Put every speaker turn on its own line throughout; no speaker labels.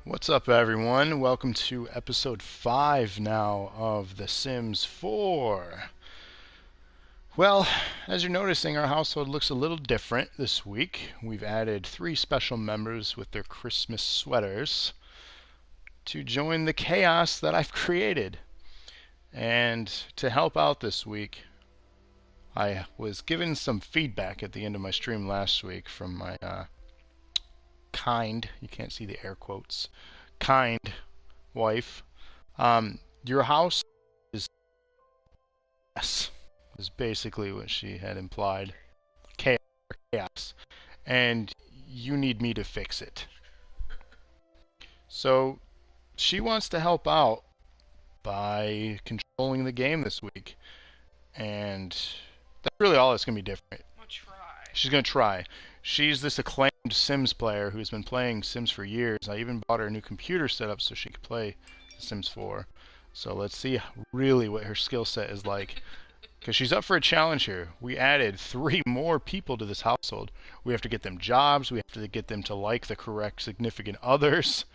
What's up, everyone? Welcome to episode 5 now of The Sims 4. Well, as you're noticing, our household looks a little different this week. We've added 3 special members with their Christmas sweaters to join the chaos that I've created. And to help out this week, I was given some feedback at the end of my stream last week from my you can't see the air quotes, kind wife. Your house is chaos, is basically what she had implied. Chaos. And you need me to fix it. So she wants to help out by controlling the game this week. And that's really all that's going to be different.
I'll try.
She's going to try. She's this acclaimed Sims player who's been playing Sims for years. I even bought her a new computer setup so she could play The Sims 4. So let's see really what her skill set is like. Because she's up for a challenge here. We added 3 more people to this household. We have to get them jobs. We have to get them to like the correct significant others.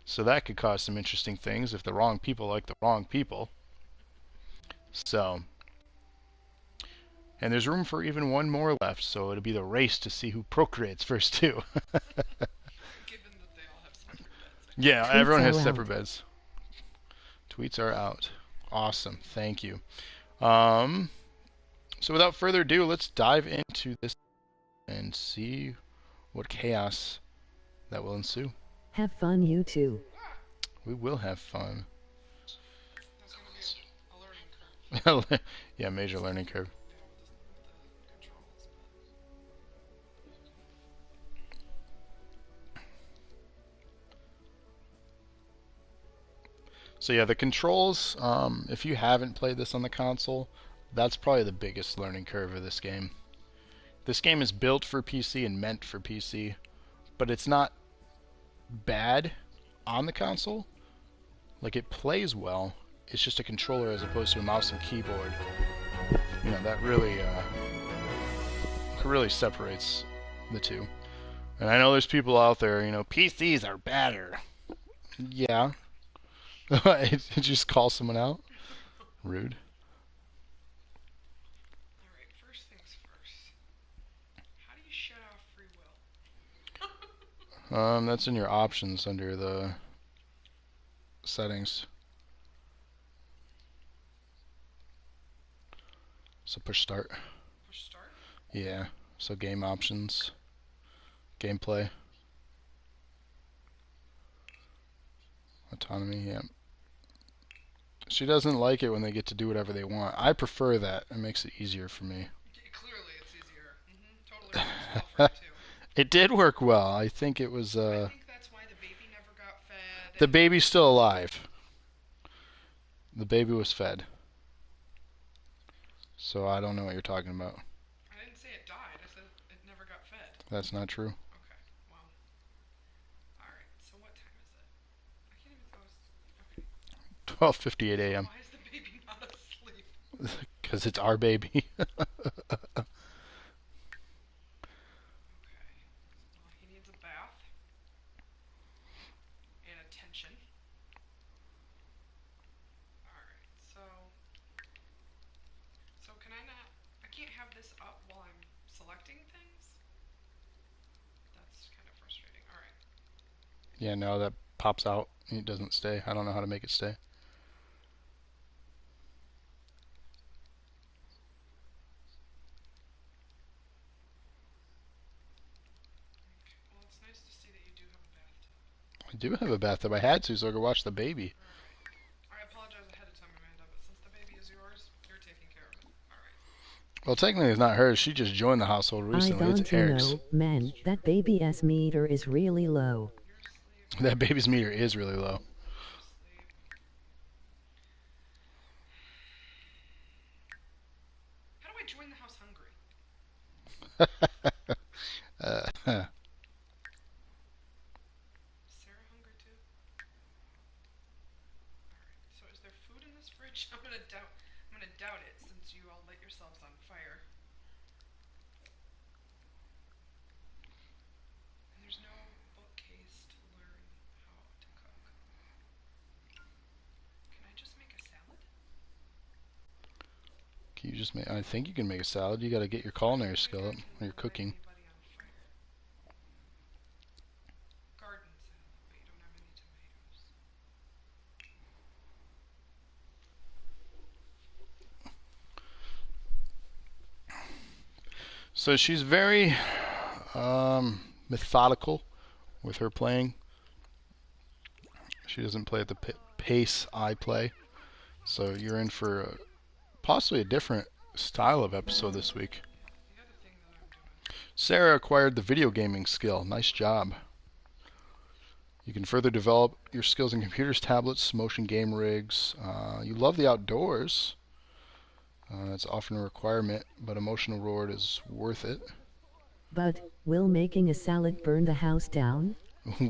So that could cause some interesting things if the wrong people like the wrong people. So, and there's room for even one more left, so it'll be the race to see who procreates first too.
Given that they all have separate beds.
Yeah,
Tweets
everyone has
are
separate
out.
beds. Tweets are out. Awesome. Thank you. So without further ado, let's dive into this and see what chaos that will ensue.
Have fun, you too.
We will have fun.
That's going to be a learning curve.
Yeah, major learning curve.
The controls.
So yeah, the controls, if you haven't played this on the console, that's probably the biggest learning curve of this game. This game is built for PC and meant for PC, but it's not bad on the console. Like, it plays well. It's just a controller as opposed to a mouse and keyboard. You know, that really separates the two. And I know there's people out there, you know, PCs are better. Yeah. Did you just call someone out? Rude.
Alright, first things first. How do you shut off free will?
That's in your options under the settings. So push start.
Push start?
Yeah. So game options. Gameplay. Autonomy, yeah. She doesn't like it when they get to do whatever they want. I prefer that. It makes it easier for me.
Clearly it's easier. Totally works well for it too.
It did work well. I think it was,
I think that's why the baby never got fed.
the baby's still alive. The baby was fed. So I don't know what you're talking about.
I didn't say it died. I said it never got fed.
That's not true.
Okay, well. Alright, so what time is it? I can't even tell. Okay.
12:58 a.m.
Why is the baby not asleep?
Because it's our baby.
Okay. Well, he needs a bath. And attention. Alright, so can I not, I can't have this up while I'm selecting things? That's kind of frustrating. Alright.
Yeah, no, that pops out. It doesn't stay. I don't know how to make it stay.
Well, it's nice to see that you do have a bathtub.
I do have a bathtub. I had to so I could watch the baby.
Alright. I apologize ahead of time, Amanda, but since the baby is yours, you're taking care of it. Alright.
Well, technically it's not hers. She just joined the household
I
recently.
want
It's
to
Eric's.
know, man, that baby's meter is really low.
You're to sleep.
That baby's meter is really low.
You're to sleep. How do I join the house hungry?
uh,
Is Sarah hungry too? Alright, so is there food in this fridge? I'm gonna doubt it since you all lit yourselves on fire. And there's no bookcase to learn how to cook.
just make? I think you can make a salad. You got to get your culinary skill up when you're cooking.
Anybody on fire. Garden salad, but you don't have any tomatoes.
So she's very methodical with her playing. She doesn't play at the pace I play. So you're in for possibly a different style of episode this week.
Yeah, the other thing that I'm doing.
Sarah acquired the video gaming skill. Nice job. You can further develop your skills in computers, tablets, motion game rigs. You love the outdoors. It's often a requirement, but emotional reward is worth it.
But, will making a salad burn the house down?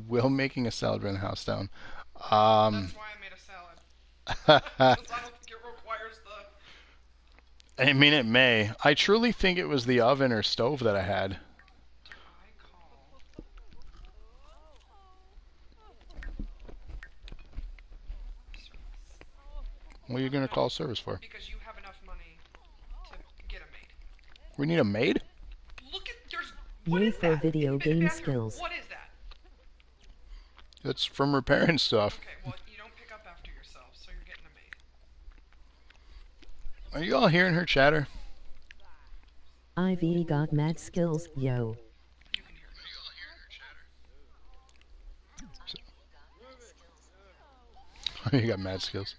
Will making a salad burn the house down?
That's why I made a salad. Because I don't think it requires the...
I mean, it may. I truly think it was the oven or stove that I had.
I call...
What are you going to call service for?
Because you have enough money to get a maid.
We need a maid?
Look at... There's... What
Yay
is
for
that?
video
In the
game
bathroom.
skills.
What is that?
That's from repairing stuff.
Okay, well, you don't pick up after yourself, so you're getting a maid.
Are you all hearing her chatter?
Ivy got mad skills, yo.
You can hear me.
You got mad skills.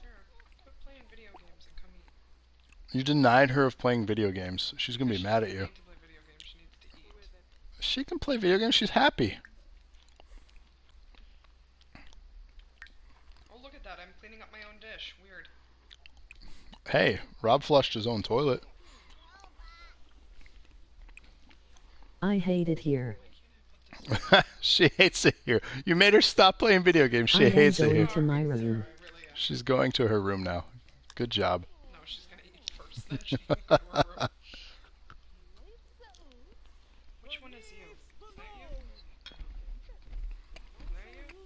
Sarah, quit playing video games and come eat.
You denied her of playing video games. She's going to be
She
mad at
doesn't
you.
need to play video games, she needs to eat.
She can play video games. She's happy.
Oh, look at that. I'm cleaning up my own dish. Weird.
Hey, Rob flushed his own toilet.
I hate it here.
She hates it here. You made her stop playing video games. She
I
hates
am
it
going
here.
to my room.
I really am.
She's going to her room now. Good job.
No, she's gonna eat first, then she can go to her room. Which one is you? Is that you? Is that you?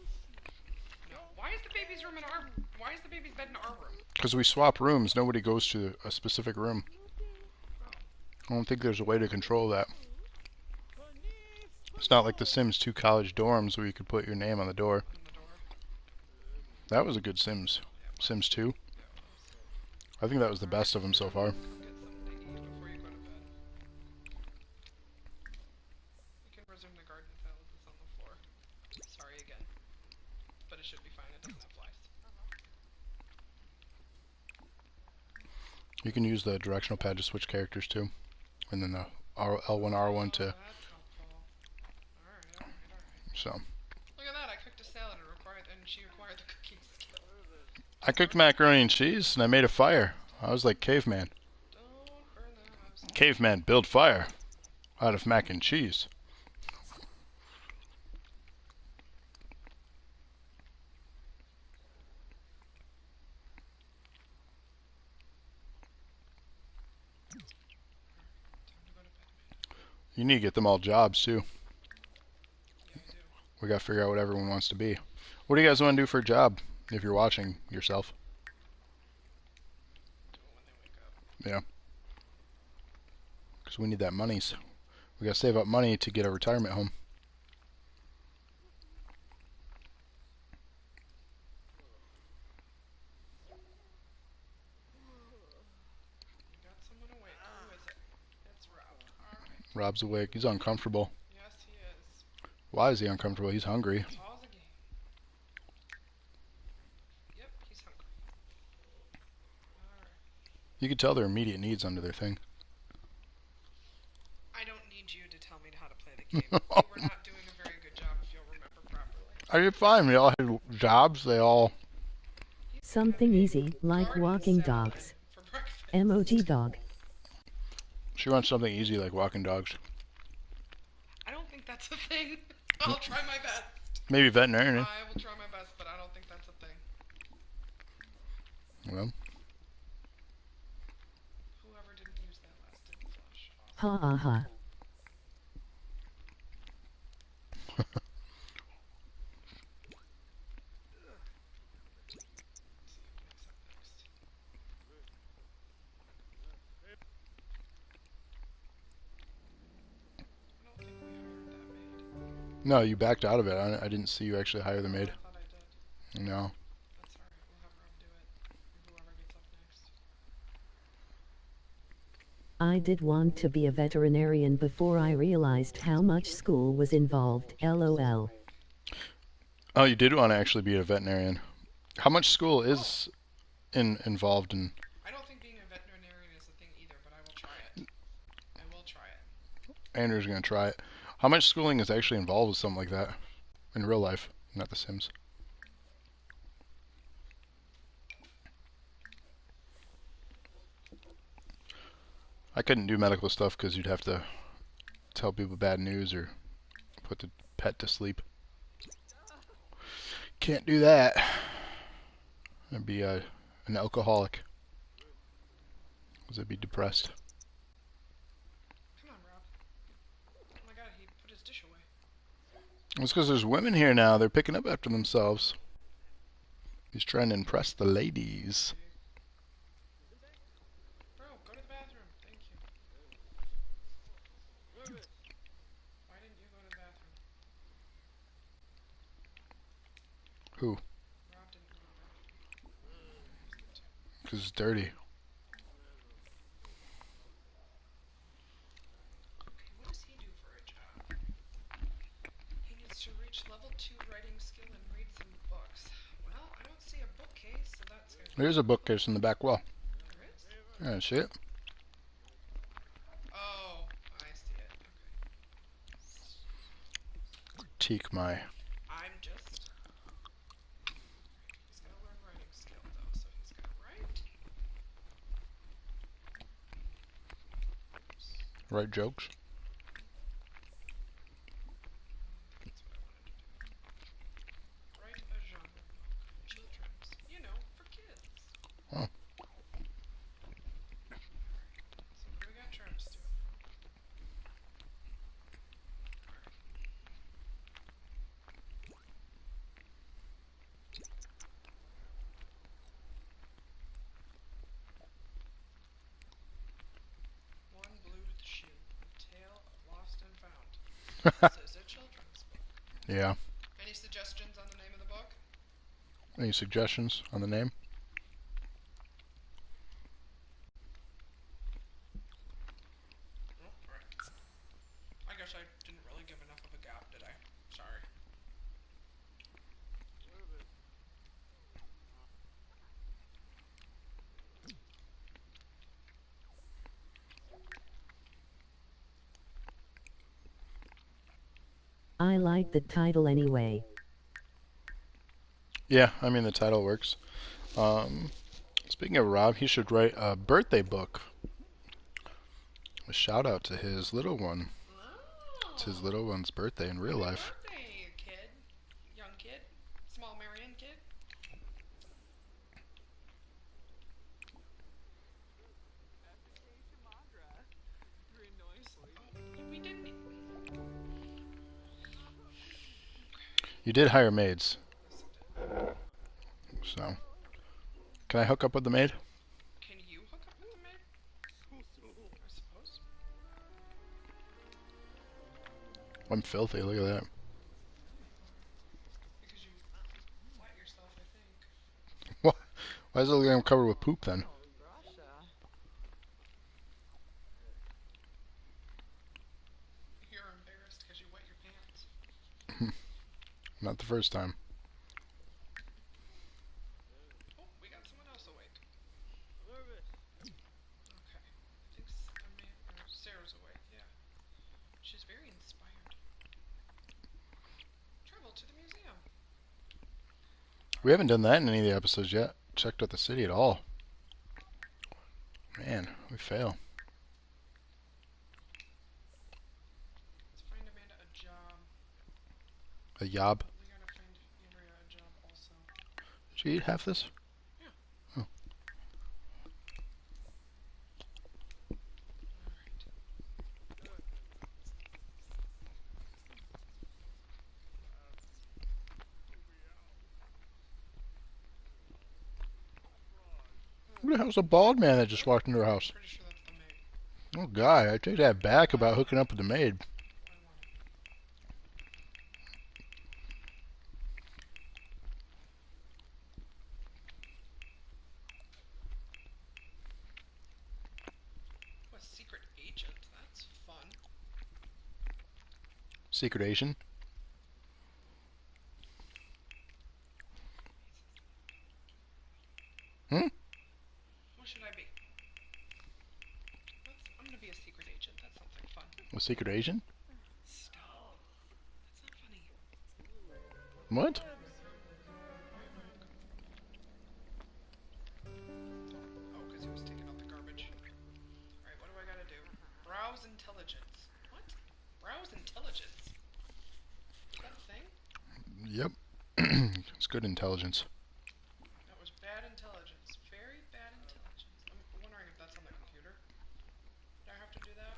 No. Why is the baby's room in our... Why is the baby's bed in our room?
Because we swap rooms, nobody goes to a specific room. I don't think there's a way to control that. It's not like the Sims 2 college dorms where you could put your name on the door.
On the door.
That was a good Sims. Sims 2. I think that was the best of them so far.
Go get something to eat before you go to bed. You can resume the garden salad that's on the floor. Sorry again. But it should be fine. It doesn't have flies.
You can use the directional pad to switch characters too. And then the L1, R1 to...
That's helpful. Alright.
So.
Look at that. I cooked a salad and she acquired the cooking skill.
I cooked macaroni and cheese and I made a fire. I was like caveman.
Don't burn the house.
Caveman, build fire out of mac and cheese.
Time to go to bed, man.
You need to get them all jobs too.
Yeah, I do.
We gotta figure out what everyone wants to be. What do you guys want to do for a job if you're watching yourself?
Do it when they wake up.
Yeah. Because we need that money. So we gotta save up money to get a retirement home.
You got someone awake. Who is it? It's Rob. Alright.
Rob's awake. He's uncomfortable.
Yes, he is.
Why is he uncomfortable? He's hungry.
Pause the game. Yep, he's hungry. Alright.
You could tell their immediate needs under their thing.
I don't need you to tell me how to play the game. You were not doing a very good job if you'll remember properly.
Are you fine? We all had jobs. They all...
Something easy, like
Garden
walking
salad
dogs.
For breakfast.
Emoji dog.
She wants something easy like walking dogs.
I don't think that's a thing. I'll try my best.
Maybe veterinarian.
I will try my best, but I don't think that's a thing.
Well,
Whoever didn't use that last didn't flush.
Ha ha ha.
No, you backed out of it. I didn't see you actually hire the
Oh,
maid.
I thought I did.
No.
That's alright. We'll have Rob do it. Or whoever gets up next.
I did want to be a veterinarian before I realized how much school was involved. LOL.
Oh, you did want to actually be a veterinarian. How much school
Oh!
is involved in?
I don't think being a veterinarian is a thing either, but I will try it. I will try it.
Andrew's gonna try it. How much schooling is actually involved with something like that in real life, not The Sims? I couldn't do medical stuff because you'd have to tell people bad news or put the pet to sleep. Can't do that. I'd be an alcoholic. Because I'd be depressed.
Come on, Rob. Oh my god, he put his dish away.
It's because there's women here now. They're picking up after themselves. He's trying to impress the ladies.
Bro, go to the bathroom. Thank you. Why didn't you go to the bathroom?
Who?
Rob didn't go to the bathroom. Here's the tip.
Because it's dirty.
Okay, what does he do for a job? He needs to reach level 2 writing skill and read some books. Well, I don't see a bookcase, so that's good.
There's a bookcase in the back wall.
There is?
Yeah, see it?
Oh, I see it. Okay.
Critique my.
I'm just... He's gotta learn writing skill, though, so he's gotta write. Oops.
Write jokes.
That's what I wanted to do. Write a genre book. Children's. You know, for kids.
Oh.
Alright, so what do we got Travis doing now? One Blue Shoe. A Tale of Lost and Found. This is a children's book.
Yeah.
Any suggestions on the name of the book?
Any suggestions on the name?
Oh, alright. I guess I didn't really give enough of a gap, did I? Sorry.
I like the title anyway.
Yeah, I mean the title works. Speaking of Rob, he should write a birthday book. A shout out to his little one. It's his
Oh!
little one's birthday in real
Happy
life.
birthday, kid. Young kid. Small Marion kid. Oh, we didn't...
You did hire maids,
Yes, I did.
so. Can I hook up with the maid?
Can you hook up with the maid? I suppose.
I'm filthy, look at that.
Because you wet yourself, I think.
What? Why is it looking like I'm covered with poop then?
You're embarrassed because you wet your pants.
Not the first time.
Oh, we got someone else awake. Okay. I think Sarah's awake, yeah. She's very inspired. Travel to the museum.
We haven't done that in any of the episodes yet. Checked out the city at all. Man, we fail.
Let's find Amanda a job.
A yob.
We gotta find Andrea a job also.
Did you eat half this?
Yeah.
Oh.
Alright.
Who the hell's a bald man that just walked into our house?
Pretty sure that's the maid.
Oh, guy, I take that back about hooking up with the maid.
I wanna.
Secret Asian. Hmm?
What should I be? I'm gonna be a secret agent. That sounds like fun.
A secret Asian?
Stop. That's not funny.
What?
Oh, because he was taking out the garbage. Alright, what do I gotta do? Browse intelligence. What? Browse intelligence? Is that a thing?
Yep. It's good intelligence.
That was bad intelligence. Very bad intelligence. I'm wondering if that's on the computer. Do I have to do that?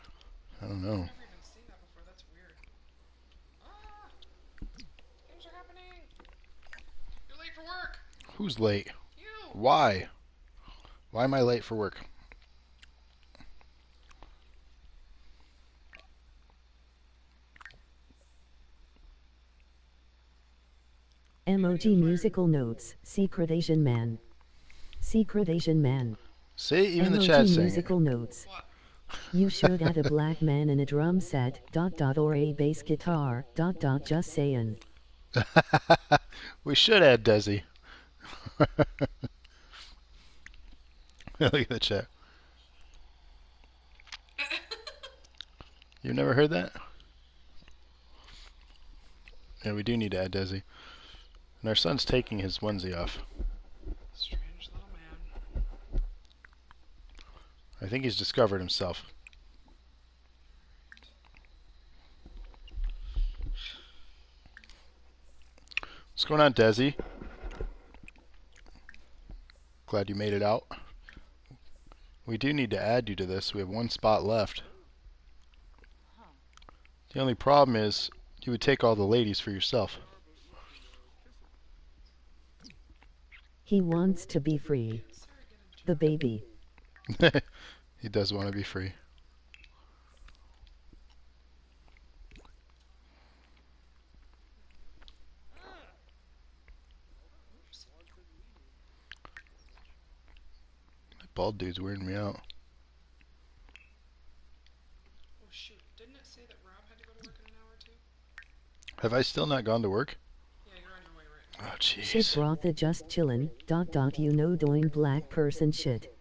I don't
I've
know.
never even seen that before. That's weird. Ah! Things are happening! You're late for work!
Who's late?
You!
Why? Why am I late for work?
Emoji musical notes. Secret Asian man. Secret Asian man.
See, even the
Emoji
chat's saying it.
musical notes.
What?
You should add a black man in a drum set. Or a bass guitar. Just saying.
We should add Desi. Look at the chat. You've never heard that? Yeah, we do need to add Desi. And our son's taking his onesie off.
Strange little man.
I think he's discovered himself. What's going on, Desi? Glad you made it out. We do need to add you to this. We have one spot left. The only problem is you would take all the ladies for yourself.
He wants to be free. The baby.
He does want to be free. That bald dude's weirding me out.
Oh shoot, didn't it say that Rob had to go to work in an hour or two?
Have I still not gone to work?
Yeah, you're on your way right now.
Oh,
Shit
jeez.
brother just chillin'. You know doing black person shit.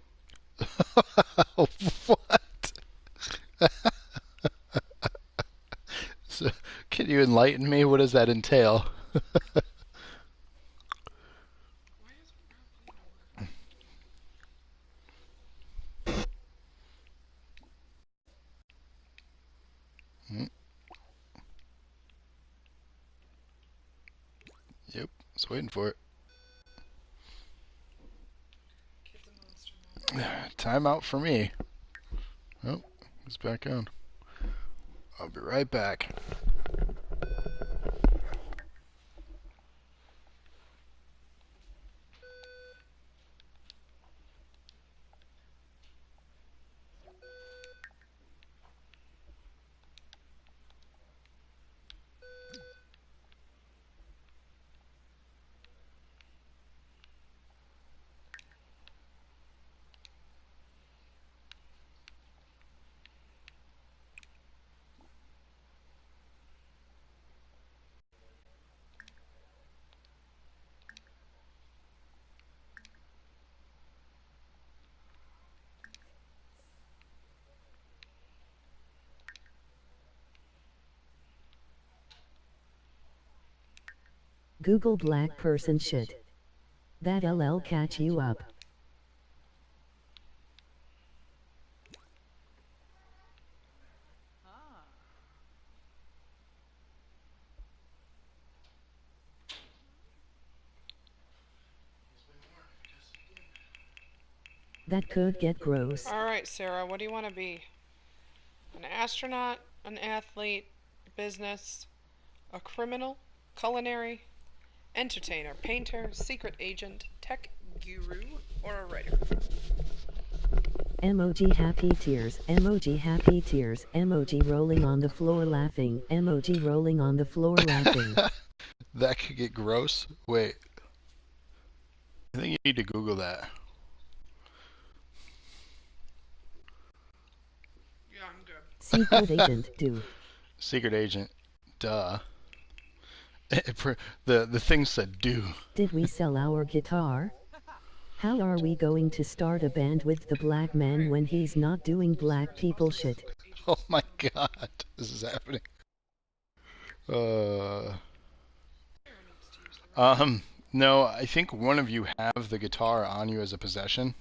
What? So, can you enlighten me? What does that entail?
Why isn't Rob playing to work?
Yep, I was waiting for it.
Kid's a monster now.
Time out for me. Oh, he's back on. I'll be right back.
Google black person shit. That LL catch you up. That could get gross.
Alright, Sarah, what do you want to be? An astronaut, an athlete, business, a criminal, culinary, entertainer, painter, secret agent, tech guru, or a writer?
Emoji happy tears. Emoji happy tears. Emoji rolling on the floor laughing. Emoji rolling on the floor laughing.
That could get gross. Wait. I think you need to Google that.
Yeah, I'm good.
Secret agent do.
Secret agent Duh. The thing said do.
Did we sell our guitar? How are we going to start a band with the black man when he's not doing black people shit?
Oh my god, this is happening. Uh, no, I think one of you have the guitar on you as a possession,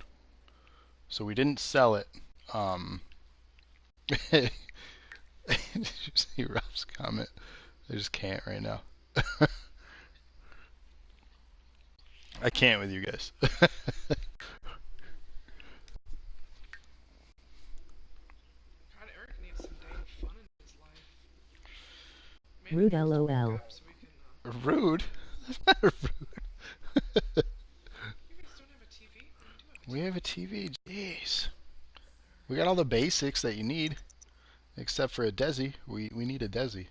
so we didn't sell it. Did you see Rob's comment? I just can't right now. I can't with you guys.
God, Eric needs some dang fun in his life. Maybe
Rude
he needs to wake
LOL.
up so we can.
Rude? That's not rude.
You guys don't have a TV? Oh, you do have a TV.
We have a TV. Jeez. We got all the basics that you need, except for a Desi. We need a Desi.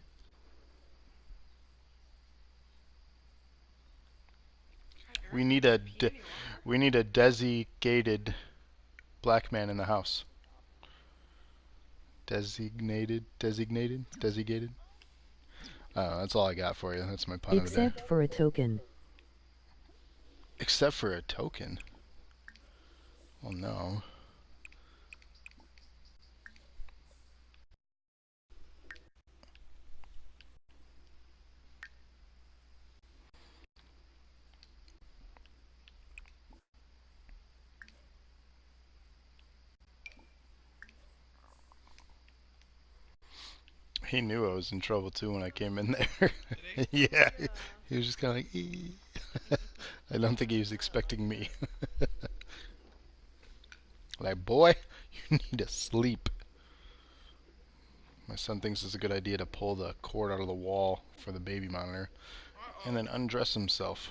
God, Eric,
We need a
pee any longer?
we need a designated black man in the house. Designated. That's all I got for you. That's my pun of the day.
Except for a token.
Except for a token. Well, no. He knew I was in trouble too when I came in there.
Did he?
Yeah, he was just kind of like, ee. I don't think he was expecting me. Like, boy, you need to sleep. My son thinks it's a good idea to pull the cord out of the wall for the baby monitor
Uh-oh.
and then undress himself.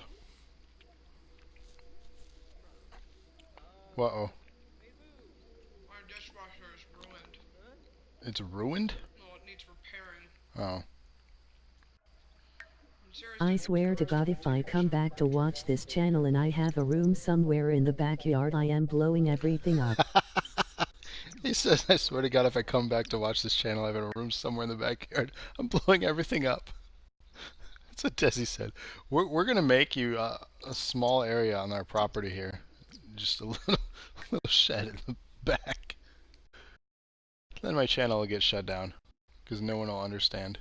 Uh-oh.
My dishwasher is ruined.
It's ruined?
Well, it needs repairing.
Oh.
I swear to God, if I come back to watch this channel and I have a room somewhere in the backyard, I am blowing everything up.
He says, I swear to God, if I come back to watch this channel, I have a room somewhere in the backyard. I'm blowing everything up. That's what Desi said. We're going to make you a small area on our property here. Just a little shed in the back. Then my channel will get shut down because no one will understand.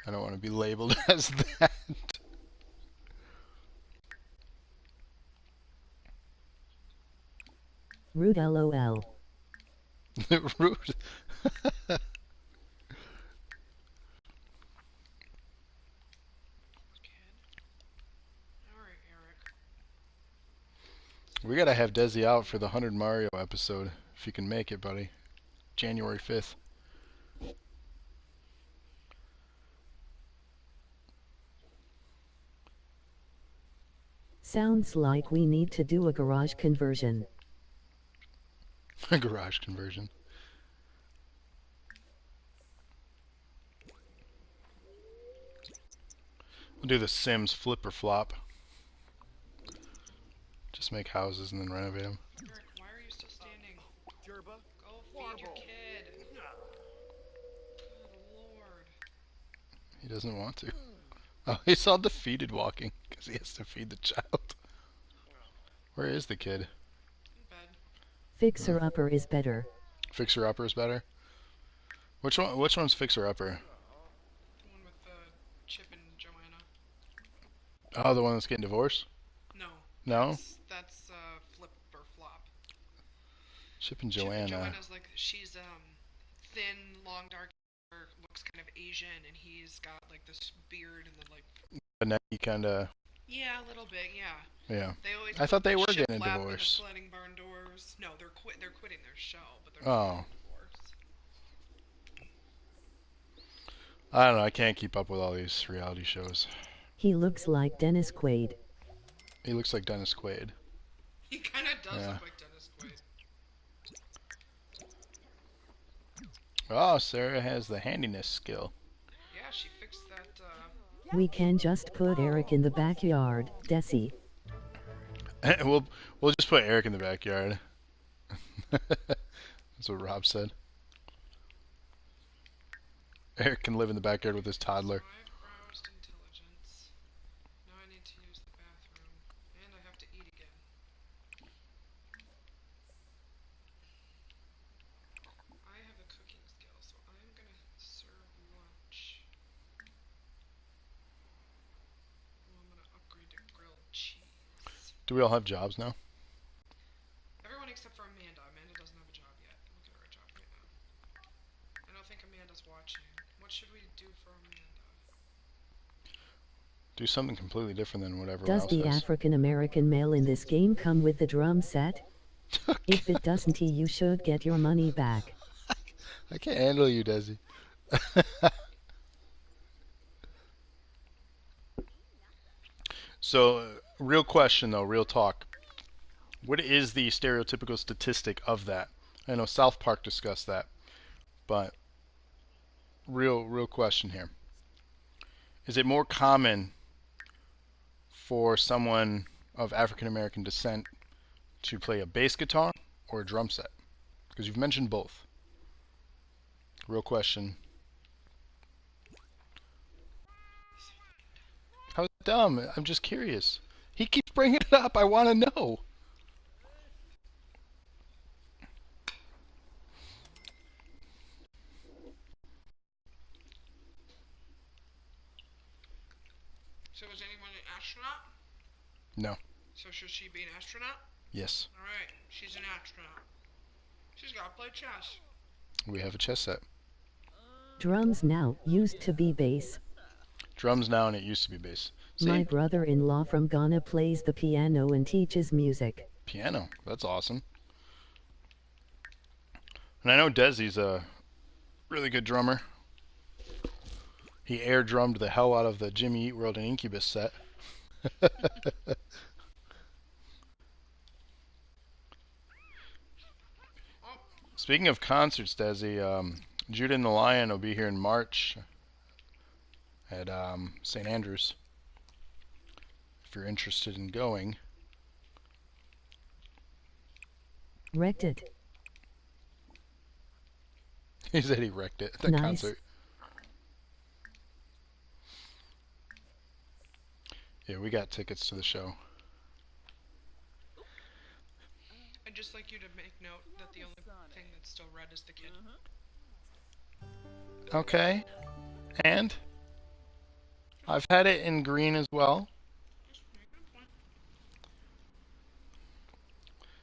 I don't want to be labeled as that.
Rude LOL.
Rude.
Alright, Eric.
We gotta have Desi out for the 100 Mario episode if you can make it, buddy. January 5th.
Sounds like we need to do a garage conversion.
Garage conversion. We'll do the Sims flip or flop. Just make houses and then renovate them.
Eric, why are you still standing? Go feed your kid. Good lord.
He doesn't want to. Oh, he's all defeated walking because he has to feed the child. Where is the kid?
In bed.
Fixer Upper is better.
Fixer Upper is better. Which one? Which one's Fixer Upper?
The one with Chip and Joanna.
Oh, the one that's getting divorced.
No.
No.
That's flip or flop.
Chip and
Chip and
Joanna.
Joanna's like, she's thin, long, dark hair, looks kind of Asian, and he's got like this beard and then like.
The necky kind of.
Yeah, a little bit, yeah.
Yeah.
They always
I thought they were
ship
getting a
lap and
divorce.
the sliding barn doors. No, they're quitting their show, but they're
Oh.
not getting a divorce.
I don't know. I can't keep up with all these reality shows.
He looks like Dennis Quaid.
He looks like Dennis Quaid.
He kind of does
Yeah.
look like Dennis Quaid.
Oh, Sarah has the handiness skill.
Yeah, she fixed that.
We can just put Eric in the backyard, Desi.
we'll just put Eric in the backyard. That's what Rob said. Eric can live in the backyard with his
So
toddler.
I've browsed intelligence. Now I need to use the bathroom. And I have to eat again. I have a cooking skill, so I'm gonna serve lunch. Oh, I'm gonna upgrade to grilled cheese.
Do we all have jobs now?
Everyone except for Amanda. Amanda doesn't have a job yet. Look at her job right now. I don't think Amanda's watching. What should we do for Amanda?
Do something completely different than what everyone
Does
else
the
has.
African American male in this game come with the drum set? If it doesn't, you should get your money back.
I can't handle you, Desi. So, real question though, real talk. What is the stereotypical statistic of that? I know South Park discussed that, but real question here. Is it more common for someone of African American descent to play a bass guitar or a drum set? Because you've mentioned both. Real question. How dumb? I'm just curious. He keeps bringing it up. I want to know.
So is anyone an astronaut?
No.
So should she be an astronaut?
Yes.
Alright, she's an astronaut. She's gotta play chess.
We have a chess set.
Drums now used to be bass.
Drums now, and it used to be bass. See?
My brother-in-law from Ghana plays the piano and teaches music.
Piano. That's awesome. And I know Desi's a really good drummer. He air drummed the hell out of the Jimmy Eat World and Incubus set. Speaking of concerts, Desi, Judah and the Lion will be here in March at St. Andrews. If you're interested in going.
Wrecked it.
He said he wrecked it at that
Nice.
concert. Yeah, we got tickets to the show.
I'd just like you to make note that the only thing that's still red is the kid.
Okay. And I've had it in green as well.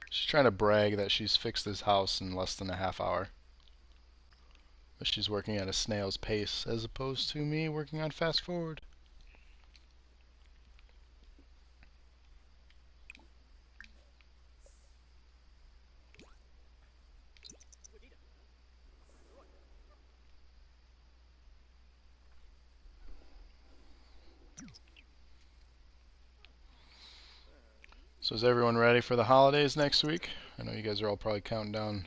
She's trying to brag that she's fixed this house in less than a half hour. But she's working at a snail's pace as opposed to me working on fast forward. So is everyone ready for the holidays next week? I know you guys are all probably counting down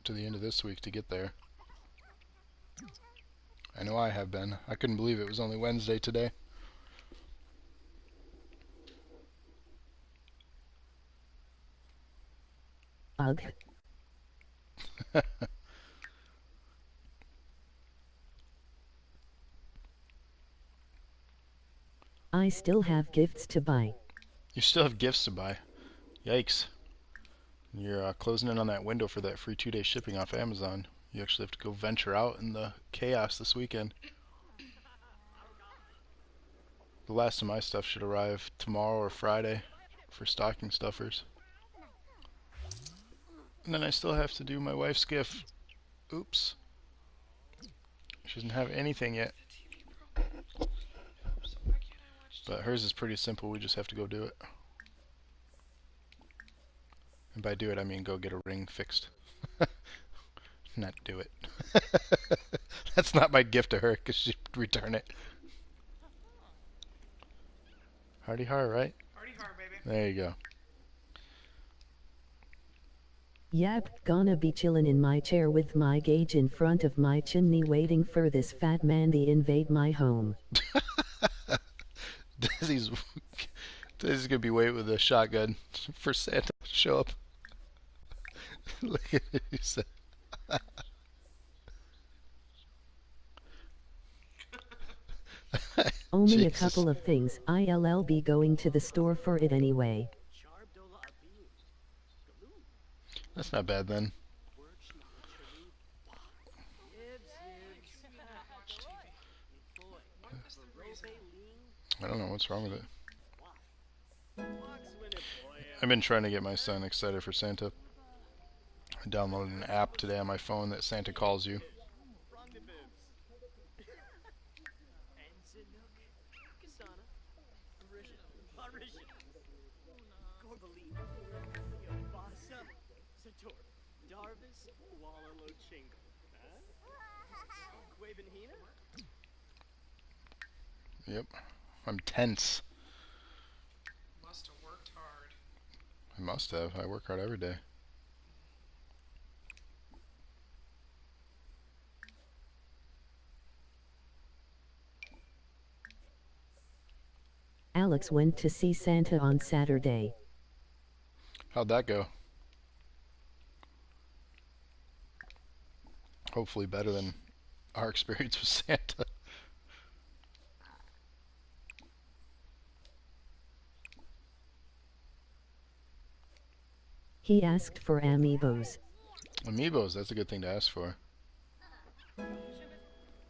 to the end of this week to get there. I know I have been. I couldn't believe it was only Wednesday today.
Ugh. I still have gifts to buy.
You still have gifts to buy. Yikes. You're closing in on that window for that free 2-day shipping off Amazon. You actually have to go venture out in the chaos this weekend. The last of my stuff should arrive tomorrow or Friday for stocking stuffers. And then I still have to do my wife's gift. Oops. She doesn't have anything yet.
So why can't I watch
But hers is pretty simple. We just have to go do it. And by do it, I mean go get a ring fixed. Not do it. That's not my gift to her because she'd return it. Hardy har, right?
Party hard, baby.
There you go.
Yep, gonna be chillin' in my chair with my gauge in front of my chimney waiting for this fat man to invade my home.
Desi's gonna be waiting with a shotgun for Santa to show up. Look at it. He said.
Only a
Jesus.
couple of things. I'll be going to the store for it anyway.
That's not bad then.
What is the reason?
I don't know what's wrong with it. I've been trying to get my son excited for Santa. I downloaded an app today on my phone that Santa calls you. Yep. I'm tense.
Must have worked hard.
I must have. I work hard every day.
Alex went to see Santa on Saturday.
How'd that go? Hopefully better than our experience with Santa.
He asked for amiibos.
Amiibos, that's a good thing to ask for.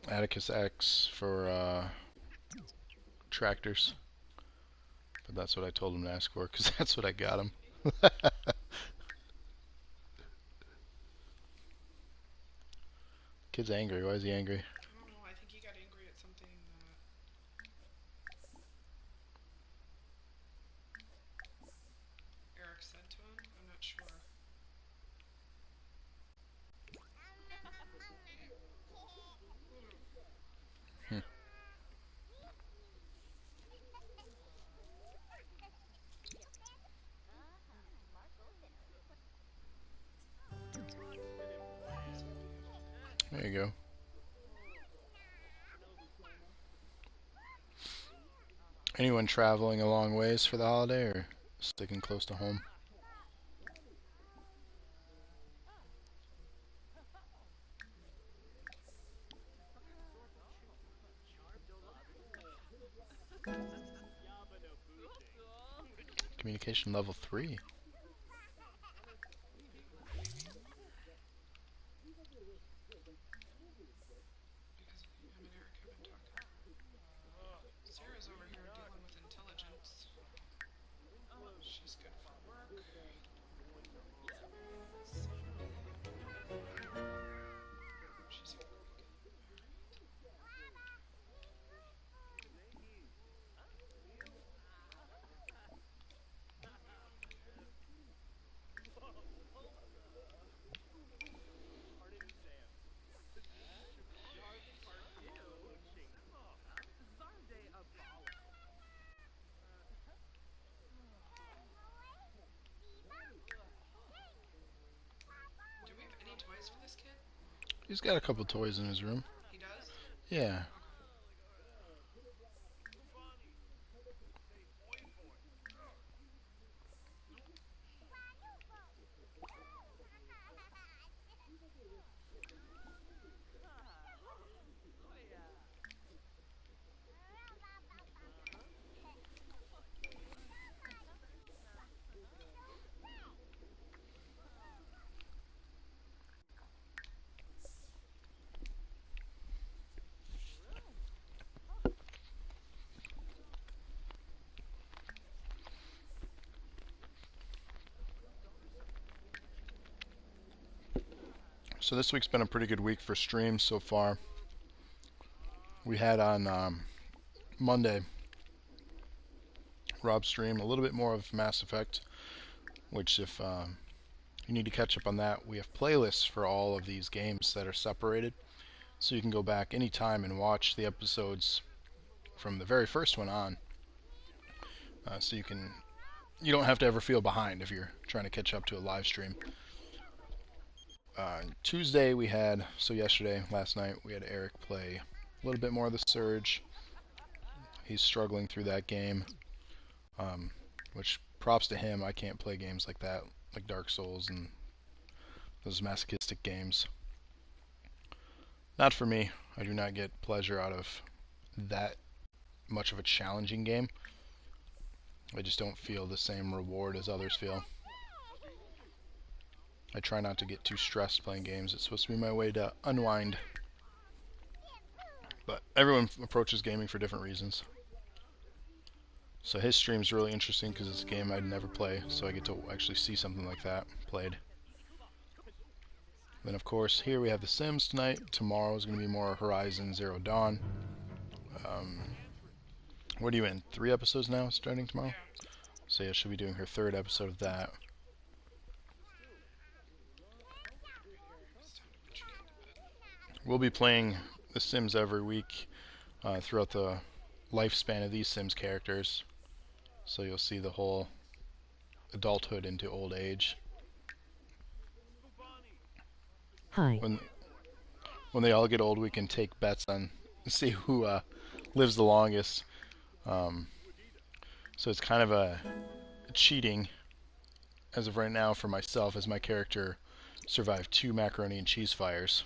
Atticus X for tractors. But that's what I told him to ask for, because that's what I got him. Kid's angry. Why is he angry?
I don't know. I think he got angry at something that Eric said to him. I'm not sure.
Hmm. There you go. Anyone traveling a long ways for the holiday or sticking close to home? Communication level 3.
Because him and Eric have been talking. Sarah's over here dealing with intelligence. She's good for work. She's hungry again. Do we have any toys for this kid?
He's got a couple toys in his room.
He does?
Yeah.
Okay.
So this week's been a pretty good week for streams so far. We had on Monday, Rob streamed a little bit more of Mass Effect, which if you need to catch up on that, we have playlists for all of these games that are separated. So you can go back anytime and watch the episodes from the very first one on. So you don't have to ever feel behind if you're trying to catch up to a live stream. Tuesday we had, so yesterday, last night, we had Eric play a little bit more of the Surge. He's struggling through that game, which props to him. I can't play games like that, like Dark Souls and those masochistic games. Not for me. I do not get pleasure out of that much of a challenging game. I just don't feel the same reward as others feel. I try not to get too stressed playing games. It's supposed to be my way to unwind. But everyone approaches gaming for different reasons. So his stream's really interesting because it's a game I'd never play, so I get to actually see something like that played. Then of course here we have The Sims tonight. Tomorrow is going to be more Horizon Zero Dawn. What are you in? 3 episodes now starting tomorrow?
Yeah.
So yeah, she'll be doing her 3rd episode of that. We'll be playing The Sims every week throughout the lifespan of these Sims characters. So you'll see the whole adulthood into old age.
Hi.
When they all get old, we can take bets on see who lives the longest. So it's kind of a cheating as of right now for myself, as my character survived 2 macaroni and cheese fires.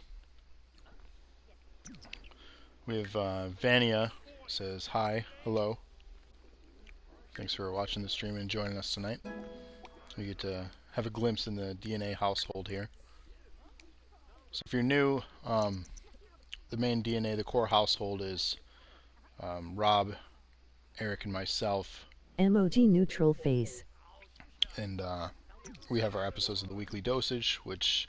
We have Vania says hi, hello. Thanks for watching the stream and joining us tonight. We get to have a glimpse in the DNA household here. So if you're new, the main DNA, the core household is Rob, Eric, and myself.
Emoji neutral face.
And we have our episodes of the weekly dosage, which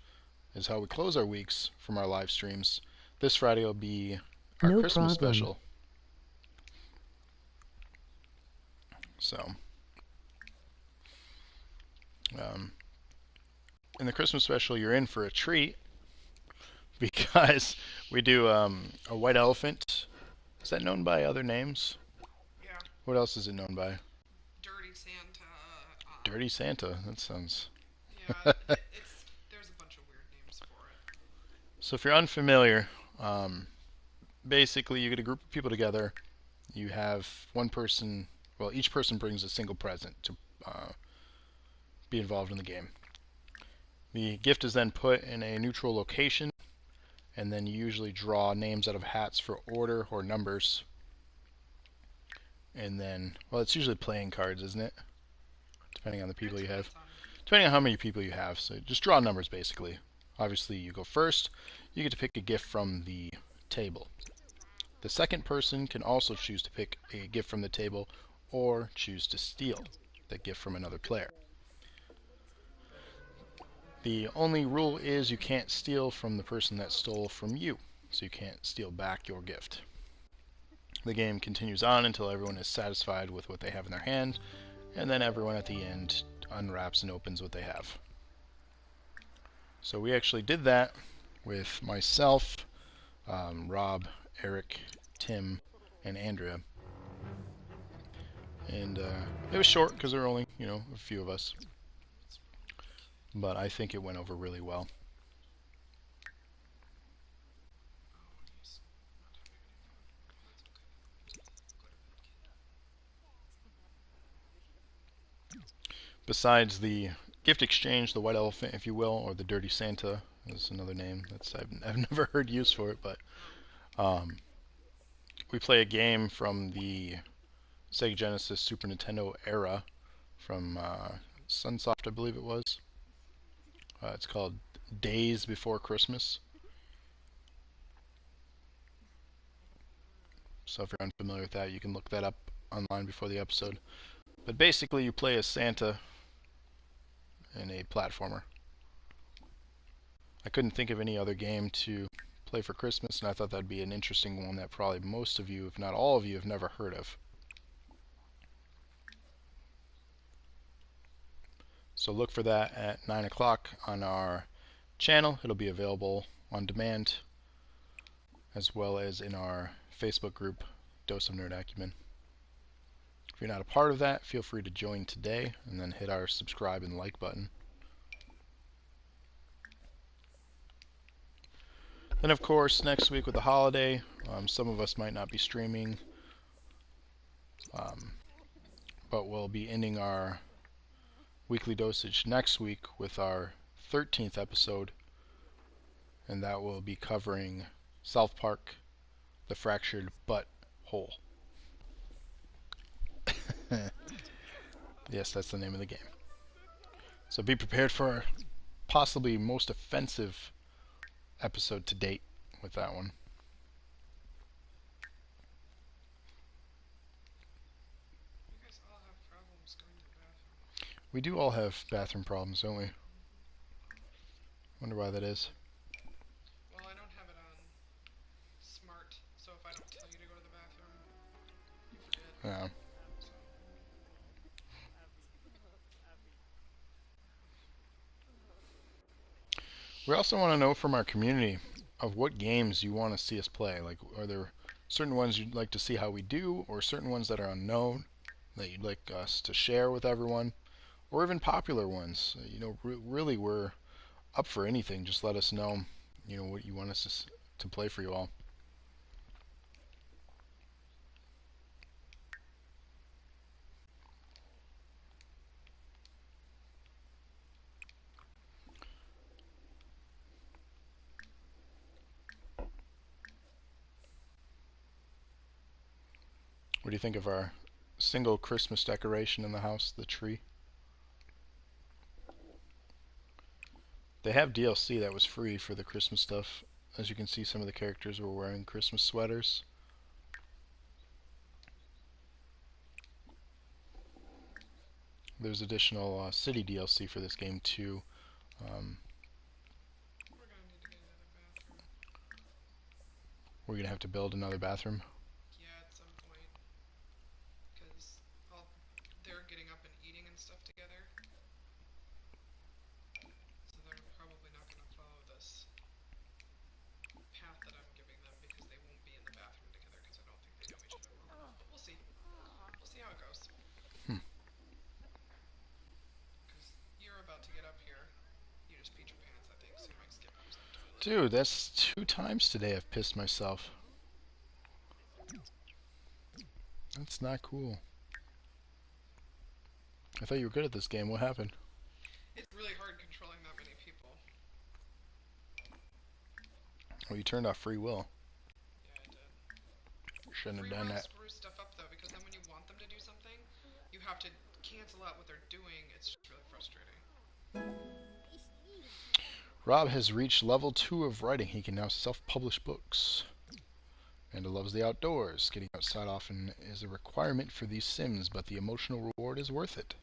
is how we close our weeks from our live streams. This Friday will be our
No
Christmas
problem.
special. So, in the Christmas special, you're in for a treat because we do a white elephant. Is that known by other names?
Yeah.
What else is it known by?
Dirty Santa.
Dirty Santa. That sounds.
Yeah, there's a bunch of weird names for it.
So if you're unfamiliar, basically you get a group of people together. You have one person. Well, each person brings a single present to be involved in the game. The gift is then put in a neutral location, and then you usually draw names out of hats for order or numbers. And then, well, it's usually playing cards, isn't it? Depending on the people you have. Depending on how many people you have. So just draw numbers, basically. Obviously, you go first. You get to pick a gift from the table. The second person can also choose to pick a gift from the table or choose to steal the gift from another player. The only rule is you can't steal from the person that stole from you, so you can't steal back your gift. The game continues on until everyone is satisfied with what they have in their hand, and then everyone at the end unwraps and opens what they have. So we actually did that with myself, Rob, Eric, Tim, and Andrea. And it was short because there were only, a few of us. But I think it went over really well. Besides the gift exchange, the white elephant, if you will, or the dirty Santa is another name. I've never heard use for it, but we play a game from the Sega Genesis Super Nintendo era from Sunsoft, I believe it was. It's called Days Before Christmas. So if you're unfamiliar with that, you can look that up online before the episode. But basically, you play as Santa in a platformer. I couldn't think of any other game to play for Christmas, and I thought that'd be an interesting one that probably most of you, if not all of you, have never heard of. So look for that at 9 o'clock on our channel. It'll be available on demand, as well as in our Facebook group, Dose of Nerd Acumen. If you're not a part of that, feel free to join today, and then hit our subscribe and like button. Then, of course, next week with the holiday, some of us might not be streaming, but we'll be ending our weekly dosage next week with our 13th episode, and that will be covering South Park, The Fractured Butt Hole. Yes, that's the name of the game. So be prepared for our possibly most offensive episode to date with that one.
You guys all have problems going to the bathroom.
We do all have bathroom problems, don't we? Wonder why that is.
Well, I don't have it on smart, so if I don't tell you to go to the bathroom, you forget.
Yeah.
So.
We also want to know from our community of what games you want to see us play. Like, are there certain ones you'd like to see how we do, or certain ones that are unknown that you'd like us to share with everyone, or even popular ones? Really, we're up for anything. Just let us know, what you want us to play for you all. What do you think of our single Christmas decoration in the house, the tree? They have DLC that was free for the Christmas stuff. As you can see, some of the characters were wearing Christmas sweaters. There's additional city DLC for this game too.
We're gonna need to get another bathroom.
We're gonna have to build another bathroom.
Yeah, at some point. Because they're getting up and eating and stuff together. So they're probably not gonna follow this path that I'm giving them because they won't be in the bathroom together because I don't think they know each other well enough. But we'll see. We'll see how it goes.
Hmm.
Because you're about to get up here. You just peed your pants, I think, so you might skip use that toilet.
Dude, that's 2 times today I've pissed myself. That's not cool. I thought you were good at this game. What happened?
It's really hard controlling that many people.
Well, you turned off free will.
Yeah, I did.
Shouldn't have
Free
done
will
that.
screws stuff up though, because then when you want them to do something, you have to cancel out what they're doing. It's just really frustrating.
Rob has reached level 2 of writing. He can now self-publish books. And loves the outdoors. Getting outside often is a requirement for these Sims, but the emotional reward is worth it.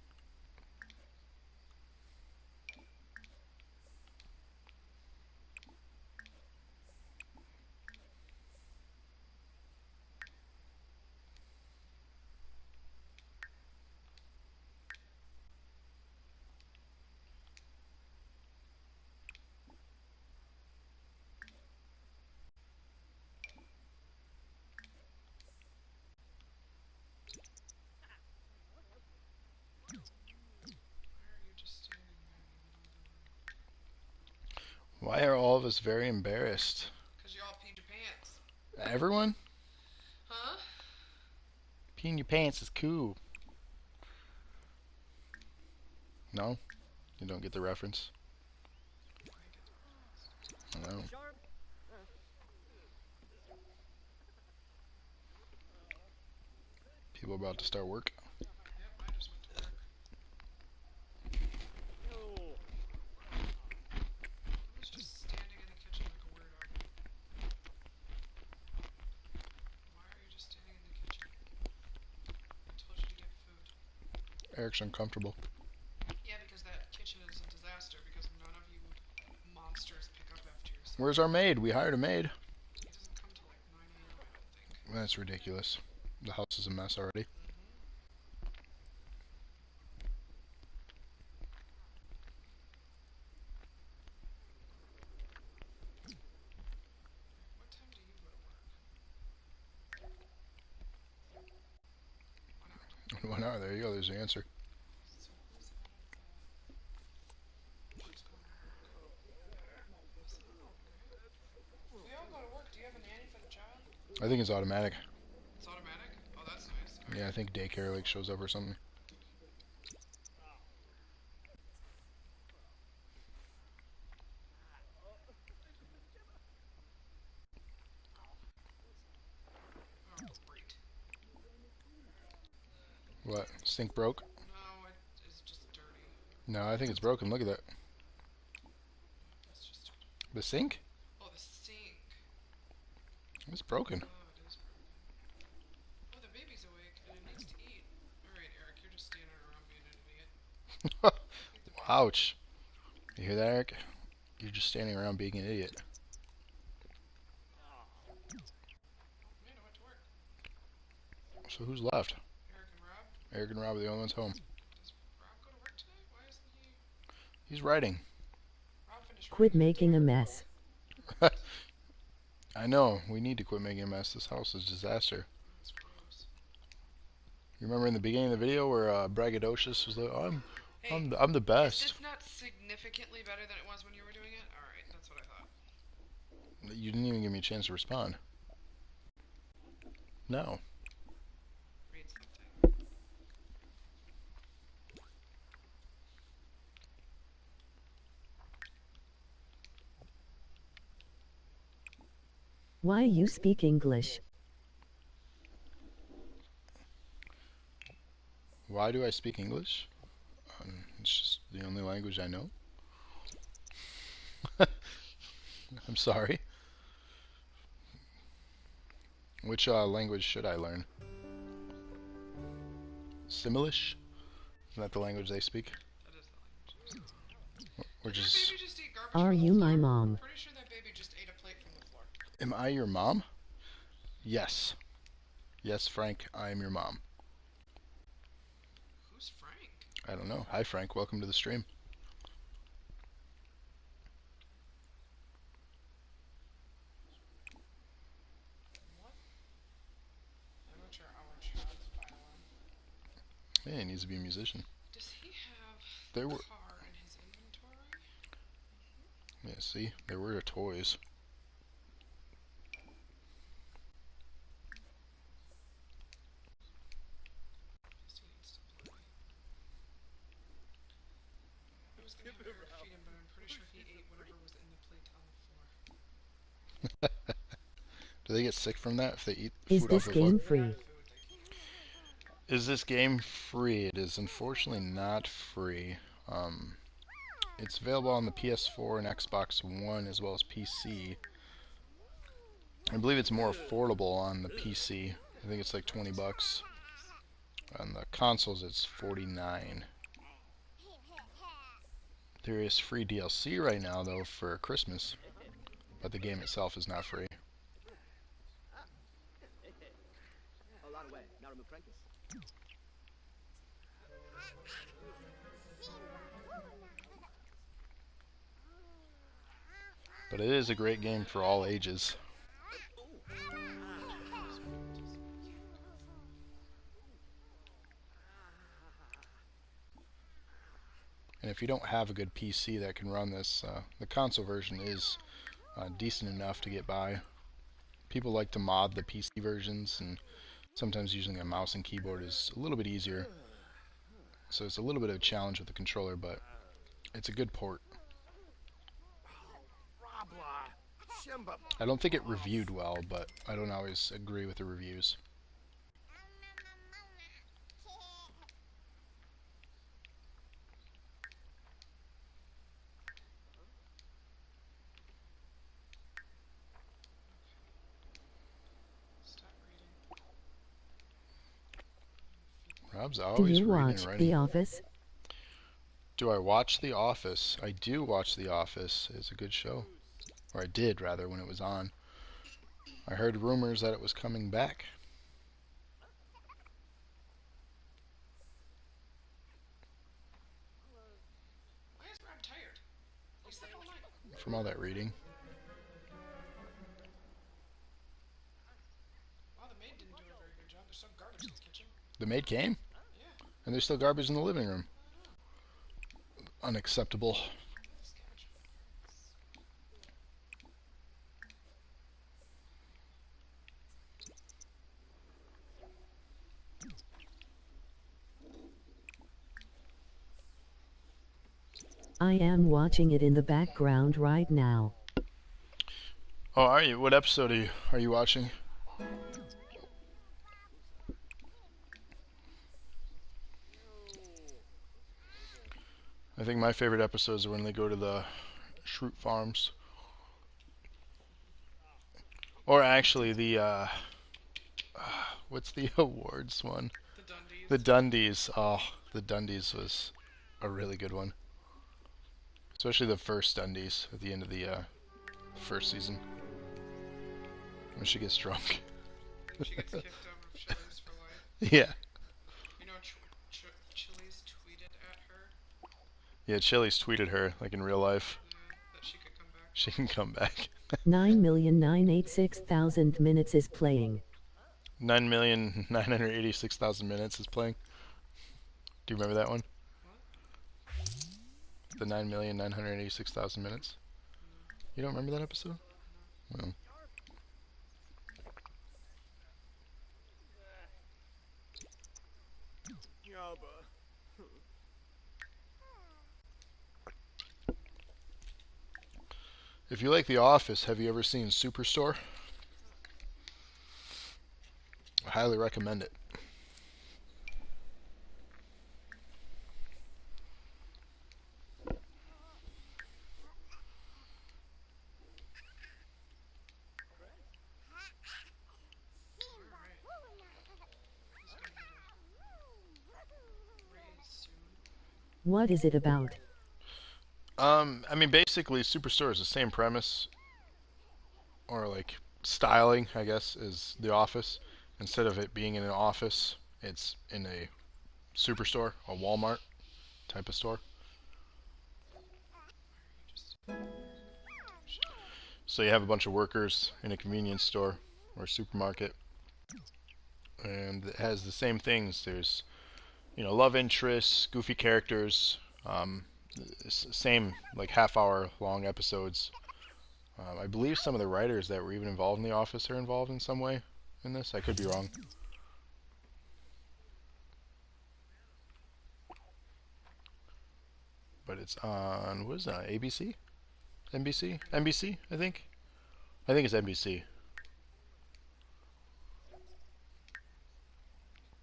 Why are you just standing there in the middle of the room?
Why are all of us very embarrassed?
Because you all peed your pants.
Everyone?
Huh?
Peeing your pants is cool. No? You don't get the reference?
I get the reference.
I don't know. People about to start work.
Yep, I just went to work. Who's just standing in the kitchen like a weirdo? Why are you just standing in the kitchen? I told you to get food.
Eric's uncomfortable.
Yeah, because that kitchen is a disaster because none of you monsters pick up after yourself.
Where's our maid? We hired a maid.
He doesn't come till like 9 a.m., I don't think.
That's ridiculous. The house is a mess already.
Mm-hmm. What time do you go to work? 1 hour.
1 hour. There you go. There's the answer.
So who's out of the... Who's going to work? Is it Greg? We all go to work. Do you have a nanny for the child?
I think it's automatic.
It's automatic? Oh, that's nice.
Yeah, I think daycare like shows up or something.
Oh, great.
What? Sink broke?
No,
No, I think it's broken. Look at that.
That's just.
The sink?
Oh, the sink.
It's broken.
Oh, it is broken. Oh, the baby's awake and it needs to eat. All right, Eric, you're just standing around being an idiot. Feed the baby.
Ouch. You hear that, Eric? You're just standing around being an idiot.
Man, I went to work.
So who's left?
Eric and Rob.
Eric and Rob are the only ones home.
Does Rob go to work today? Why isn't he?
He's writing.
Rob finished
Quit
writing his
making a
entire
mess.
book.
I know. We need to quit making a mess. This house is a disaster.
That's gross.
You remember in the beginning of the video where Braggadocious was like,
Hey,
I'm the
is
best.
this not significantly better than it was when you were doing it? All right, that's what I thought.
You didn't even give me a chance to respond. No.
Read something.
Why you speak English?
Why do I speak English? It's just the only language I know. I'm sorry. Which language should I learn? Similish? Isn't that the language they speak?
That is the language.
Which
Did
is...
that baby just eat garbage
Are
from the
you
floor?
my mom?
Pretty sure that baby just ate a plate from the floor.
Am I your mom? Yes. Yes, Frank, I am your mom.
Who's Frank?
I don't know. Hi, Frank. Welcome to the stream.
What? Amateur our child's violin.
Yeah, he needs to be a musician.
Does he have
There
a
were...
car in his inventory?
Yeah, see? There were toys.
Guess he needs to play. I was gonna have Eric feed him, but I'm pretty sure he ate whatever was in the plate on the floor.
Do they get sick from that if they eat
Is
food off
this
the floor?
game
Bad
free?
food, they can.
Is this game free? It is unfortunately not free. It's available on the PS4 and Xbox One as well as PC. I believe it's more affordable on the PC. I think it's like 20 bucks. On the consoles it's 49. There is free DLC right now though for Christmas, but the game itself is not free. But it is a great game for all ages. And if you don't have a good PC that can run this, the console version is decent enough to get by. People like to mod the PC versions, and sometimes using a mouse and keyboard is a little bit easier. So it's a little bit of a challenge with the controller, but it's a good port. I don't think it reviewed well, but I don't always agree with the reviews.
Stop reading.
Rob's
Do
always
you
reading and
watch
writing.
The Office?
Do I watch The Office? I do watch The Office. It's a good show. Or I did, rather, when it was on. I heard rumors that it was coming back.
Why is Rob tired? He slept all night.
From all that reading.
Wow, the maid didn't do a very good job. There's still garbage in the kitchen.
The maid came,
Yeah,
and there's still garbage in the living room.
I know.
Unacceptable.
This cabbage hurts.
I am watching it in the background right now.
Oh, are you? What episode are you watching? I think my favorite episodes are when they go to the Shroot Farms. Or actually, the, what's the awards one?
The Dundies.
The Dundies. Oh, the Dundies was a really good one. Especially the first Dundies at the end of the first season. When she gets drunk.
She gets kicked out of Chili's for life.
Yeah.
You know, Chili's tweeted at her.
Yeah, Chili's tweeted her, like in real life.
Yeah, that she could come back.
She can come back.
9,986,000 minutes is playing.
9,986,000 minutes is playing. Do you remember that one?
What?
The 9,986,000 minutes.
No.
You don't remember that episode?
No.
No. If you like The Office, have you ever seen Superstore? I highly recommend it.
What is it about?
I mean, basically, Superstore is the same premise, or like styling, I guess, as The Office. Instead of it being in an office, it's in a superstore, a Walmart type of store. So you have a bunch of workers in a convenience store or supermarket, and it has the same things. There's, love interests, goofy characters, same like half-hour long episodes. I believe some of the writers that were even involved in The Office are involved in some way in this. I could be wrong. But it's on, what is that, ABC? NBC? NBC, I think? I think it's NBC.